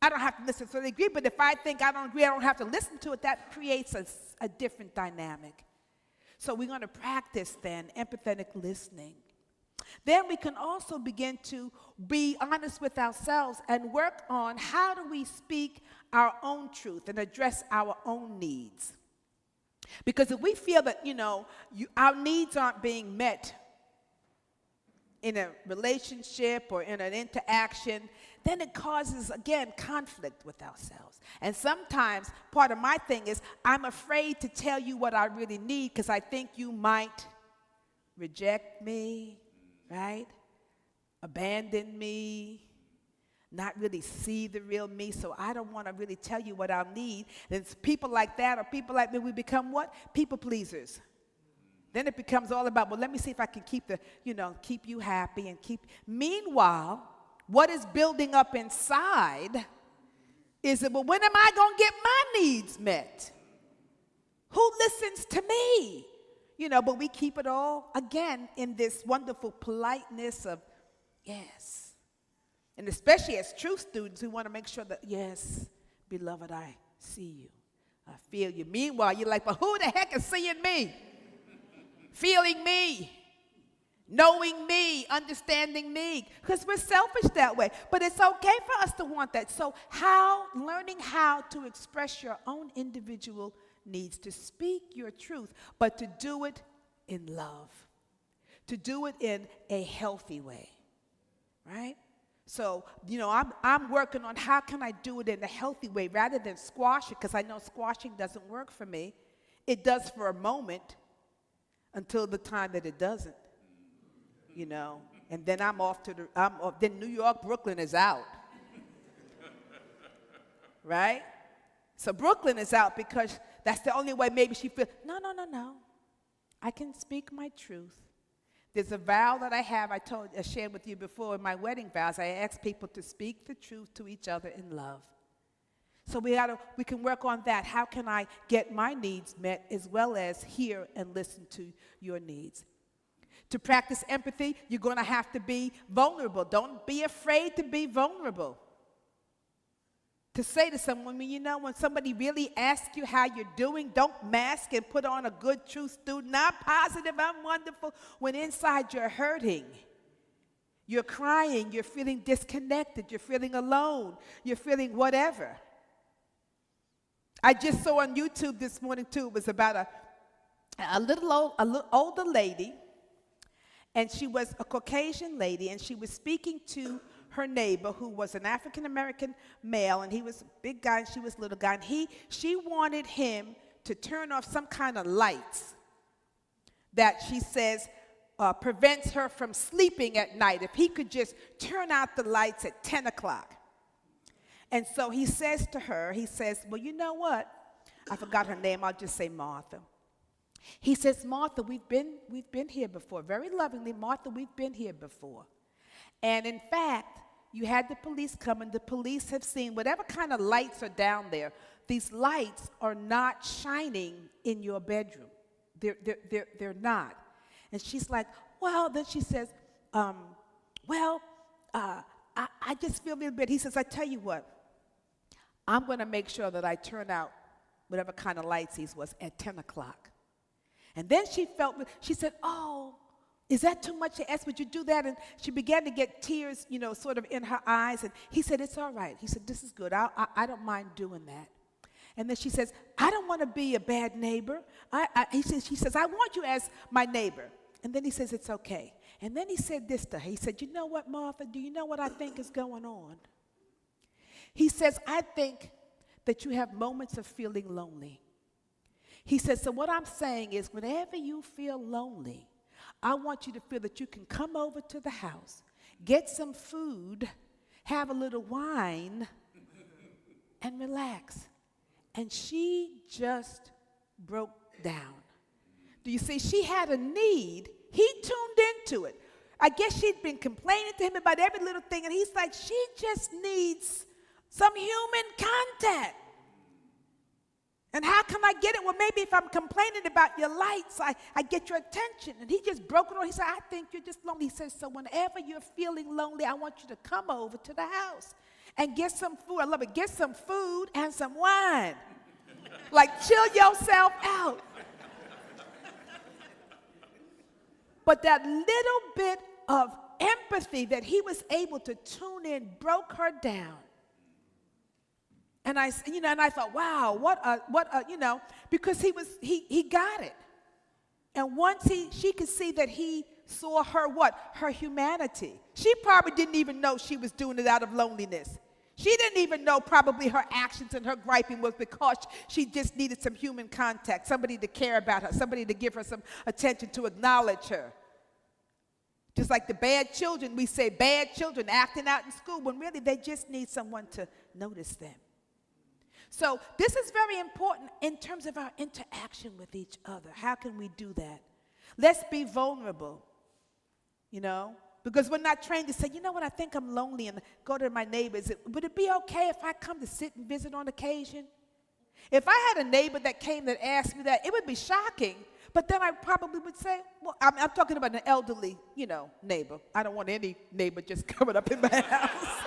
I don't have to necessarily agree, but if I think I don't agree, I don't have to listen to it. That creates a different dynamic. So we're going to practice then empathetic listening. Then we can also begin to be honest with ourselves and work on how do we speak our own truth and address our own needs. Because if we feel that, our needs aren't being met in a relationship or in an interaction, then it causes, again, conflict with ourselves. And sometimes part of my thing is I'm afraid to tell you what I really need because I think you might reject me, right? Abandon me, not really see the real me, so I don't want to really tell you what I need. And it's people like that or people like me, we become what? People pleasers. Then it becomes all about, well, let me see if I can keep you happy and keep. Meanwhile, what is building up inside is that, well, when am I going to get my needs met? Who listens to me? But we keep it all, again, in this wonderful politeness of, yes. And especially as true students, we want to make sure that, yes, beloved, I see you. I feel you. Meanwhile, you're like, but who the heck is seeing me? Feeling me, knowing me, understanding me, because we're selfish that way. But it's okay for us to want that. So learning how to express your own individual needs, to speak your truth, but to do it in love, to do it in a healthy way, right? So, I'm working on how can I do it in a healthy way rather than squash it, because I know squashing doesn't work for me. It does for a moment, until the time that it doesn't, and then I'm off then New York, Brooklyn is out, right? So Brooklyn is out because that's the only way maybe she feels, no, I can speak my truth. There's a vow that I have, I shared with you before in my wedding vows, I ask people to speak the truth to each other in love. So we can work on that. How can I get my needs met as well as hear and listen to your needs? To practice empathy, you're going to have to be vulnerable. Don't be afraid to be vulnerable. to say to someone, when somebody really asks you how you're doing, don't mask and put on a good, true student. I'm positive, I'm wonderful, when inside you're hurting. You're crying, you're feeling disconnected, you're feeling alone, you're feeling whatever. I just saw on YouTube this morning, too, it was about a little older lady, and she was a Caucasian lady, and she was speaking to her neighbor, who was an African-American male, and he was a big guy, and she was a little guy, and she wanted him to turn off some kind of lights that she says prevents her from sleeping at night. If he could just turn out the lights at 10 o'clock. And so he says to her, well, you know what? I forgot her name. I'll just say Martha. He says, Martha, we've been here before. Very lovingly, Martha, we've been here before. And in fact, you had the police come, and the police have seen whatever kind of lights are down there. These lights are not shining in your bedroom. They're not. And she's like, well, then she says, I just feel a little bit. He says, I tell you what, I'm going to make sure that I turn out whatever kind of lights these was at 10 o'clock. And then she said, oh, is that too much to ask? Would you do that? And she began to get tears, sort of in her eyes. And he said, it's all right. He said, this is good. I don't mind doing that. And then she says, I don't want to be a bad neighbor. She says, I want you as my neighbor. And then he says, it's okay. And then he said this to her. He said, you know what, Martha? Do you know what I think is going on? He says, I think that you have moments of feeling lonely. He says, so what I'm saying is, whenever you feel lonely, I want you to feel that you can come over to the house, get some food, have a little wine, and relax. And she just broke down. Do you see? She had a need. He tuned into it. I guess she'd been complaining to him about every little thing, and he's like, she just needs some human contact. And how can I get it? Well, maybe if I'm complaining about your lights, I get your attention. And he just broke it on. He said, I think you're just lonely. He says, so whenever you're feeling lonely, I want you to come over to the house and get some food. I love it. Get some food and some wine. Like, chill yourself out. But that little bit of empathy that he was able to tune in broke her down. And I thought, wow, because he got it. And once she could see that he saw her her humanity. She probably didn't even know she was doing it out of loneliness. She didn't even know probably her actions and her griping was because she just needed some human contact, somebody to care about her, somebody to give her some attention, to acknowledge her. Just like the bad children, we say bad children acting out in school, when really they just need someone to notice them. So this is very important in terms of our interaction with each other. How can we do that? Let's be vulnerable, because we're not trained to say, you know what, I think I'm lonely, and go to my neighbors. Would it be okay if I come to sit and visit on occasion? If I had a neighbor that came that asked me that, it would be shocking, but then I probably would say, well, I'm talking about an elderly, neighbor. I don't want any neighbor just coming up in my house.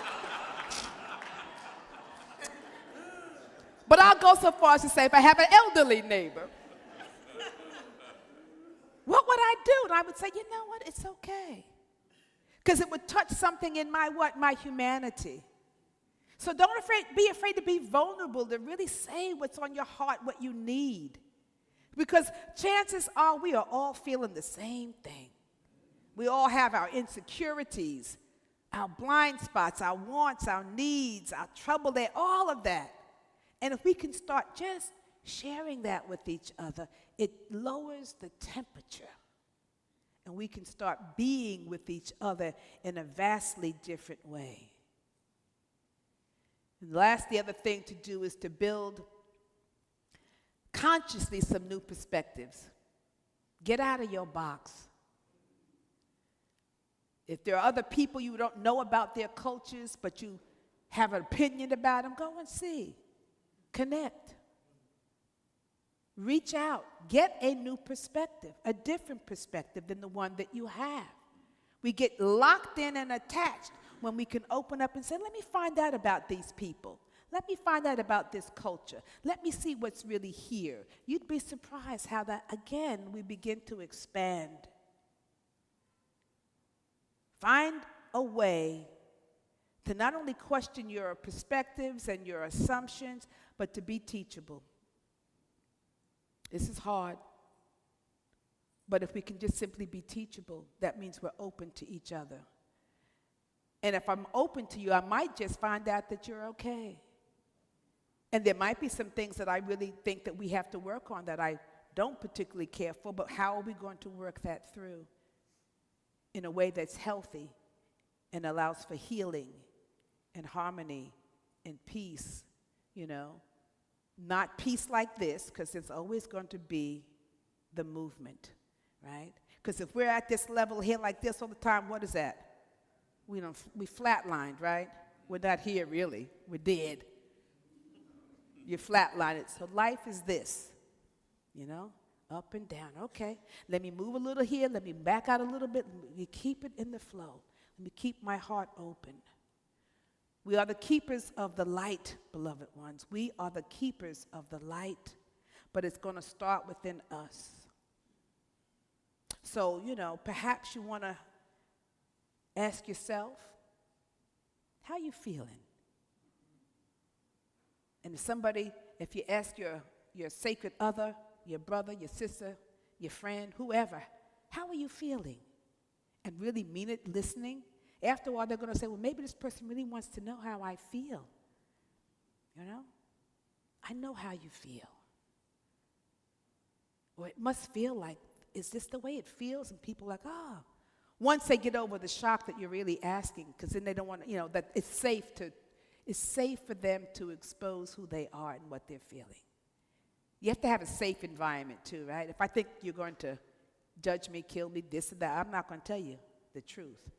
But I'll go so far as to say, if I have an elderly neighbor, what would I do? And I would say, you know what, it's okay. Because it would touch something in my humanity. So don't be afraid to be vulnerable, to really say what's on your heart, what you need. Because chances are we are all feeling the same thing. We all have our insecurities, our blind spots, our wants, our needs, our trouble there, all of that. And if we can start just sharing that with each other, it lowers the temperature. And we can start being with each other in a vastly different way. And the other thing to do is to build consciously some new perspectives. Get out of your box. If there are other people you don't know about their cultures, but you have an opinion about them, go and see. Connect. Reach out. Get a new perspective, a different perspective than the one that you have. We get locked in and attached when we can open up and say, let me find out about these people. Let me find out about this culture. Let me see what's really here. You'd be surprised how that, again, we begin to expand. Find a way to not only question your perspectives and your assumptions, but to be teachable. This is hard. But if we can just simply be teachable, that means we're open to each other. And if I'm open to you, I might just find out that you're okay. And there might be some things that I really think that we have to work on that I don't particularly care for, but how are we going to work that through in a way that's healthy and allows for healing and harmony and peace, you know? Not peace like this, because it's always going to be the movement, right? Because if we're at this level here like this all the time, what is that? We flatlined, right? We're not here really. We're dead. You're flatlined. So life is this, you know, up and down. Okay, let me move a little here. Let me back out a little bit. Let me keep it in the flow. Let me keep my heart open. We are the keepers of the light, beloved ones. We are the keepers of the light, but it's going to start within us. So, you know, perhaps you want to ask yourself, how you feeling? And if you ask your sacred other, your brother, your sister, your friend, whoever, how are you feeling? And really mean it, listening. After all, they're going to say, well, maybe this person really wants to know how I feel. You know? I know how you feel. Or it must feel like, is this the way it feels? And people are like, oh. Once they get over the shock that you're really asking, because then they don't want to, you know, that it's safe for them to expose who they are and what they're feeling. You have to have a safe environment too, right? If I think you're going to judge me, kill me, this and that, I'm not going to tell you the truth.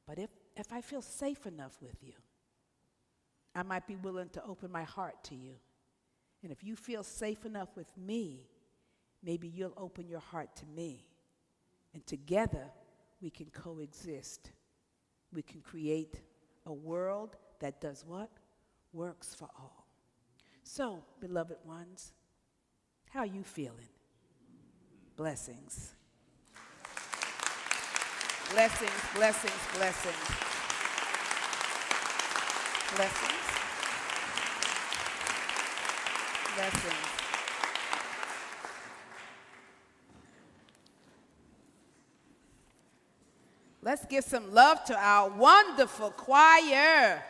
But if I feel safe enough with you, I might be willing to open my heart to you. And if you feel safe enough with me, maybe you'll open your heart to me. And together, we can coexist. We can create a world that does what? Works for all. So, beloved ones, how are you feeling? Blessings. Blessings, blessings, blessings. Blessings. Blessings. Let's give some love to our wonderful choir.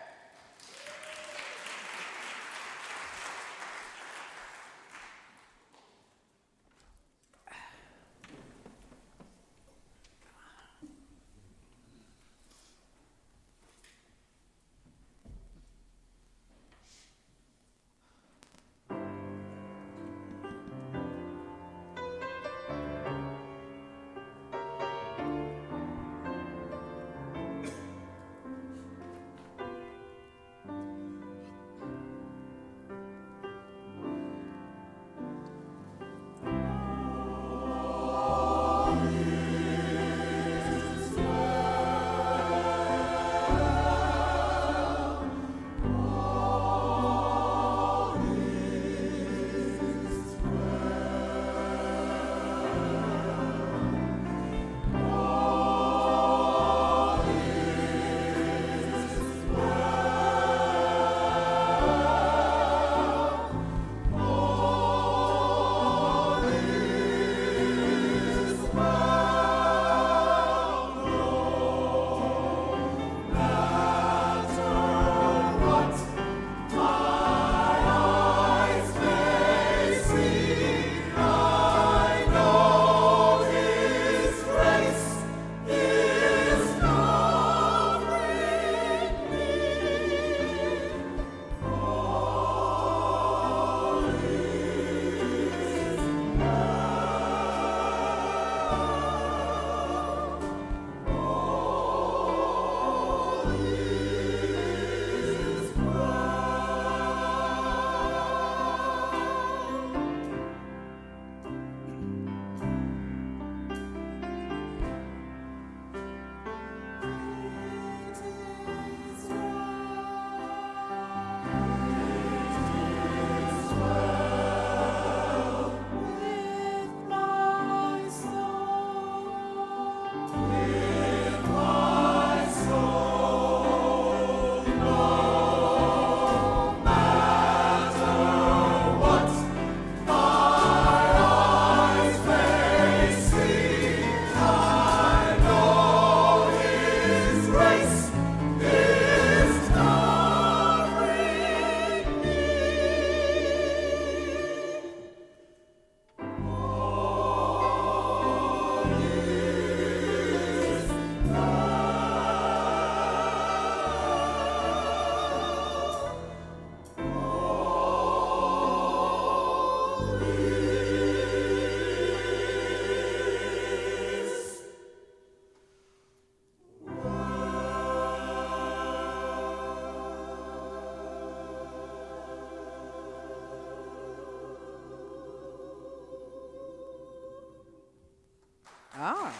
Oh,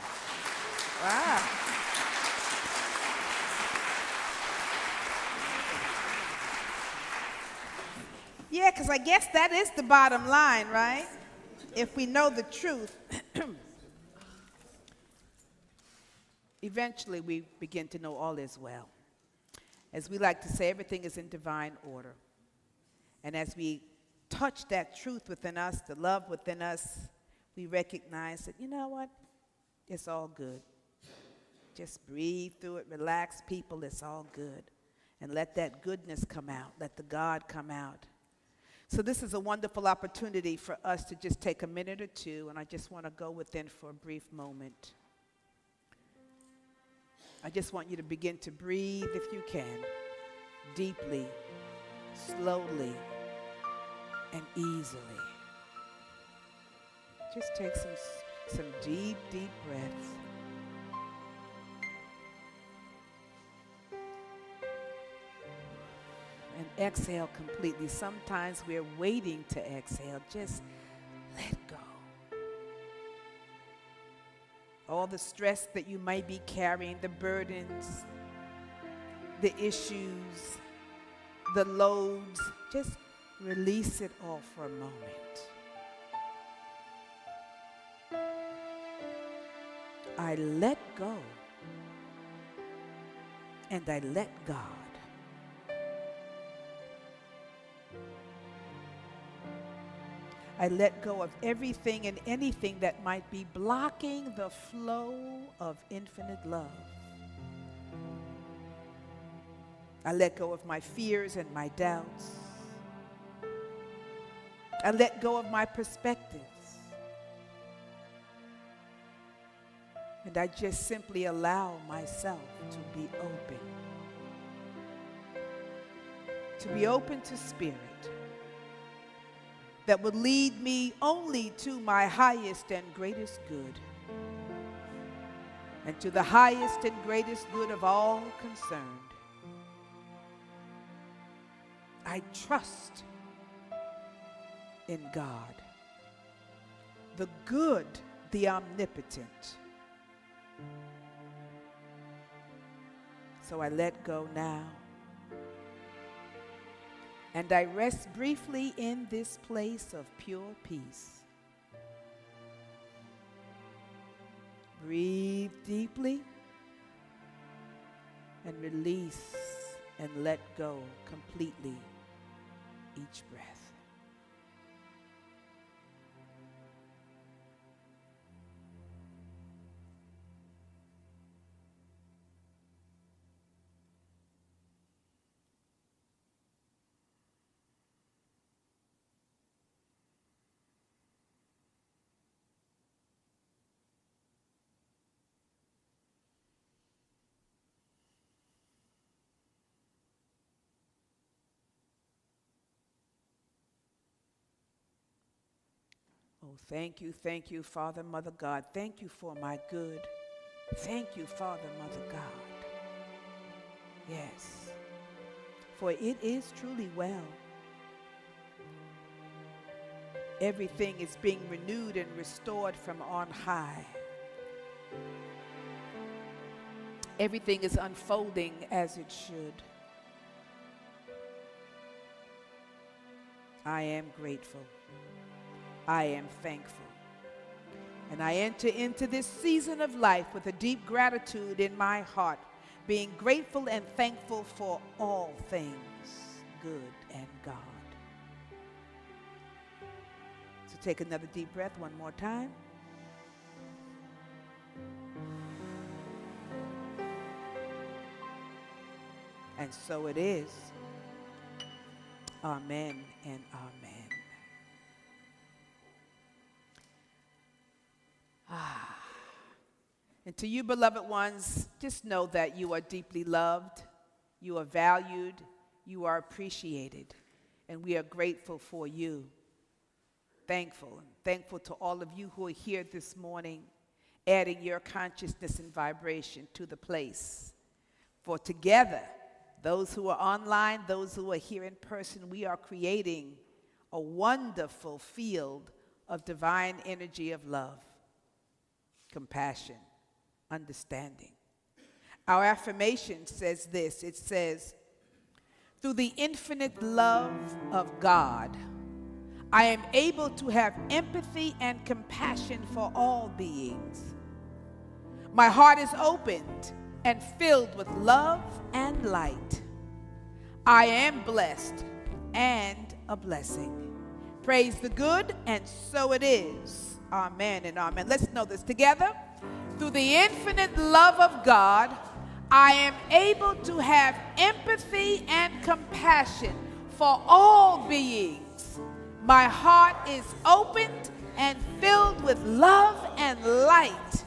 wow. Yeah, because I guess that is the bottom line, right? If we know the truth, eventually we begin to know all is well. As we like to say, everything is in divine order. And as we touch that truth within us, the love within us, we recognize that, you know what? It's all good. Just breathe through it, relax, people, it's all good. And let that goodness come out, let the God come out. So this is a wonderful opportunity for us to just take a minute or two, and I just want to go within for a brief moment. I just want you to begin to breathe, if you can, deeply, slowly, and easily. Just take some deep, deep breaths. And exhale completely. Sometimes we're waiting to exhale. Just let go. All the stress that you might be carrying, the burdens, the issues, the loads, just release it all for a moment. I let go, and I let God. I let go of everything and anything that might be blocking the flow of infinite love. I let go of my fears and my doubts. I let go of my perspectives. And I just simply allow myself to be open. To be open to spirit that would lead me only to my highest and greatest good, and to the highest and greatest good of all concerned. I trust in God, the good, the omnipotent. So I let go now. And I rest briefly in this place of pure peace. Breathe deeply and release and let go completely each breath. Oh, thank you, Father, Mother God. Thank you for my good. Thank you, Father, Mother God. Yes, for it is truly well. Everything is being renewed and restored from on high. Everything is unfolding as it should. I am grateful. I am thankful. And I enter into this season of life with a deep gratitude in my heart, being grateful and thankful for all things good and God. So take another deep breath one more time. And so it is. Amen and amen. And to you, beloved ones, just know that you are deeply loved, you are valued, you are appreciated, and we are grateful for you. Thankful to all of you who are here this morning, adding your consciousness and vibration to the place. For together, those who are online, those who are here in person, we are creating a wonderful field of divine energy of love. compassion, understanding. Our affirmation says this. It says, through the infinite love of God, I am able to have empathy and compassion for all beings. My heart is opened and filled with love and light. I am blessed and a blessing. Praise the good, and so it is. Amen and amen. Let's know this together. Through the infinite love of God, I am able to have empathy and compassion for all beings. My heart is opened and filled with love and light.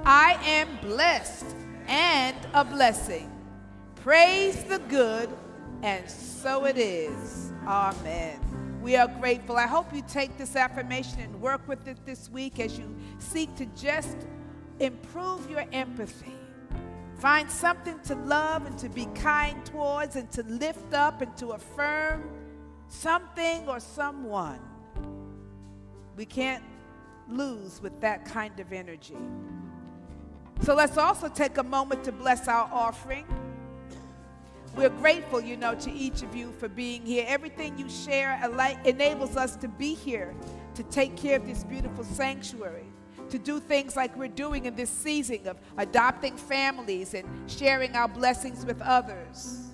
I am blessed and a blessing. Praise the good, and so it is. Amen. We are grateful. I hope you take this affirmation and work with it this week as you seek to just improve your empathy. Find something to love and to be kind towards and to lift up and to affirm something or someone. We can't lose with that kind of energy. So let's also take a moment to bless our offering. We're grateful, to each of you for being here. Everything you share enables us to be here, to take care of this beautiful sanctuary, to do things like we're doing in this season of adopting families and sharing our blessings with others,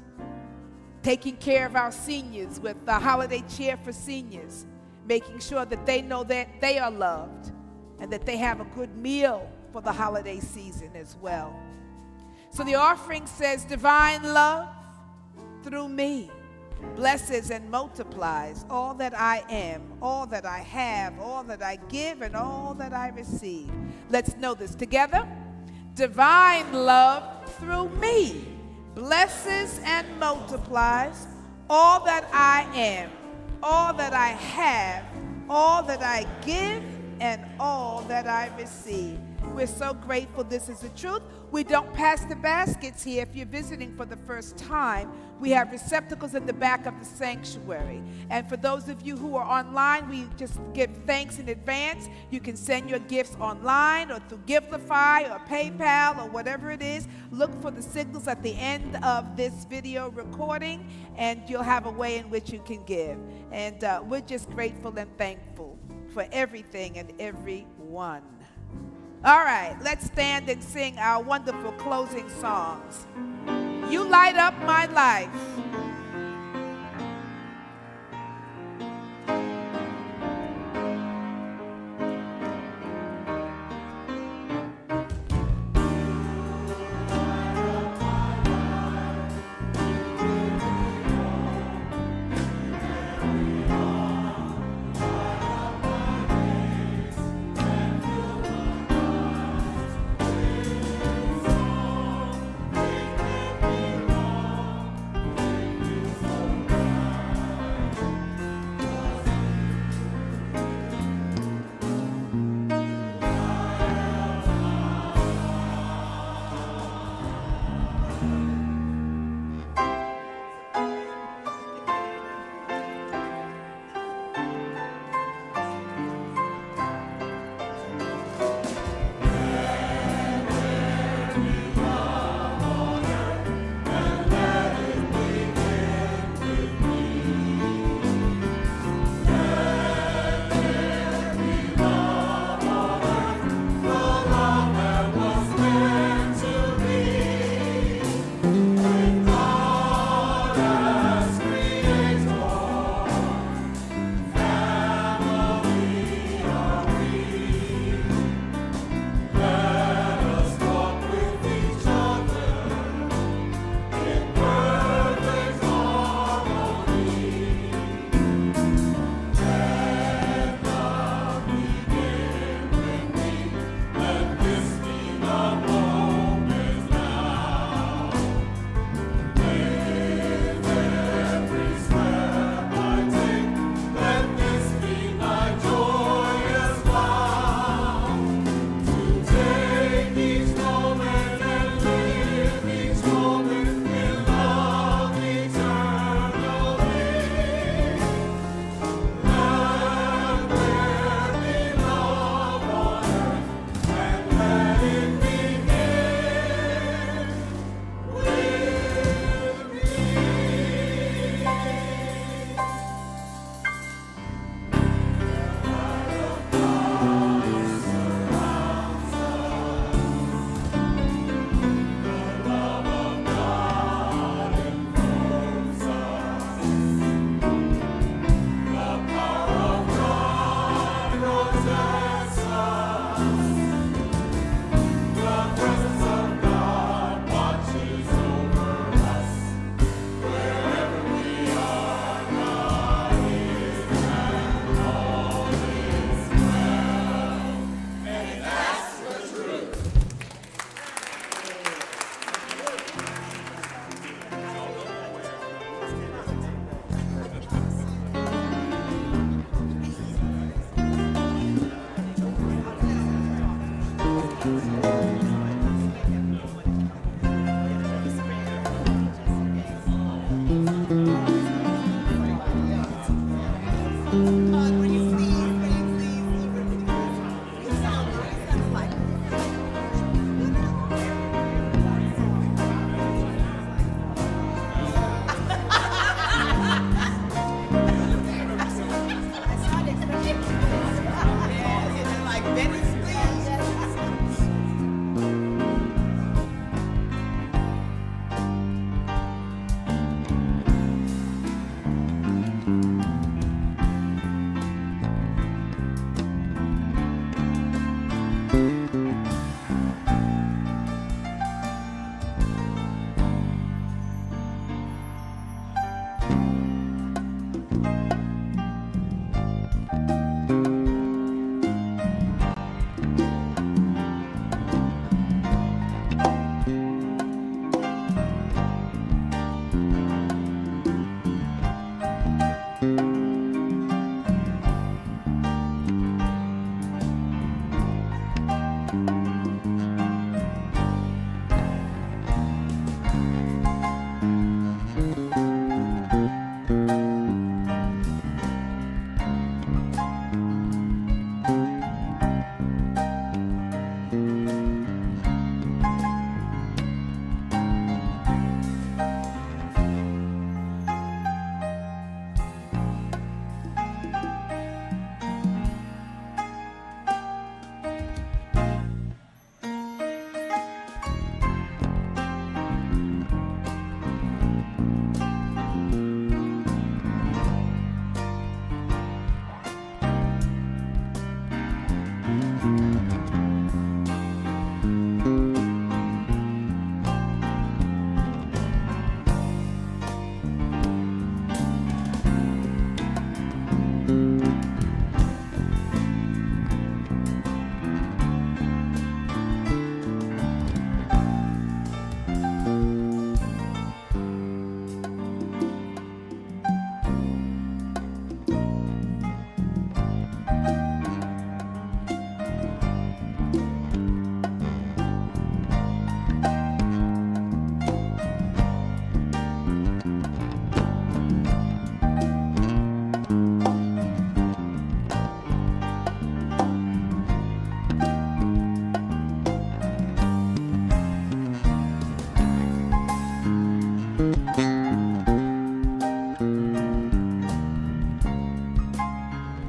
taking care of our seniors with the holiday cheer for seniors, making sure that they know that they are loved and that they have a good meal for the holiday season as well. So the offering says, divine love through me blesses and multiplies all that I am, all that I have, all that I give, and all that I receive. Let's know this together. Divine love through me blesses and multiplies all that I am, all that I have, all that I give, and all that I receive. We're so grateful this is the truth. We don't pass the baskets here. If you're visiting for the first time, we have receptacles in the back of the sanctuary. And for those of you who are online, we just give thanks in advance. You can send your gifts online or through Givelify or PayPal or whatever it is. Look for the signals at the end of this video recording, and you'll have a way in which you can give. And we're just grateful and thankful for everything and everyone. All right, let's stand and sing our wonderful closing songs. You light up my life.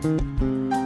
Thank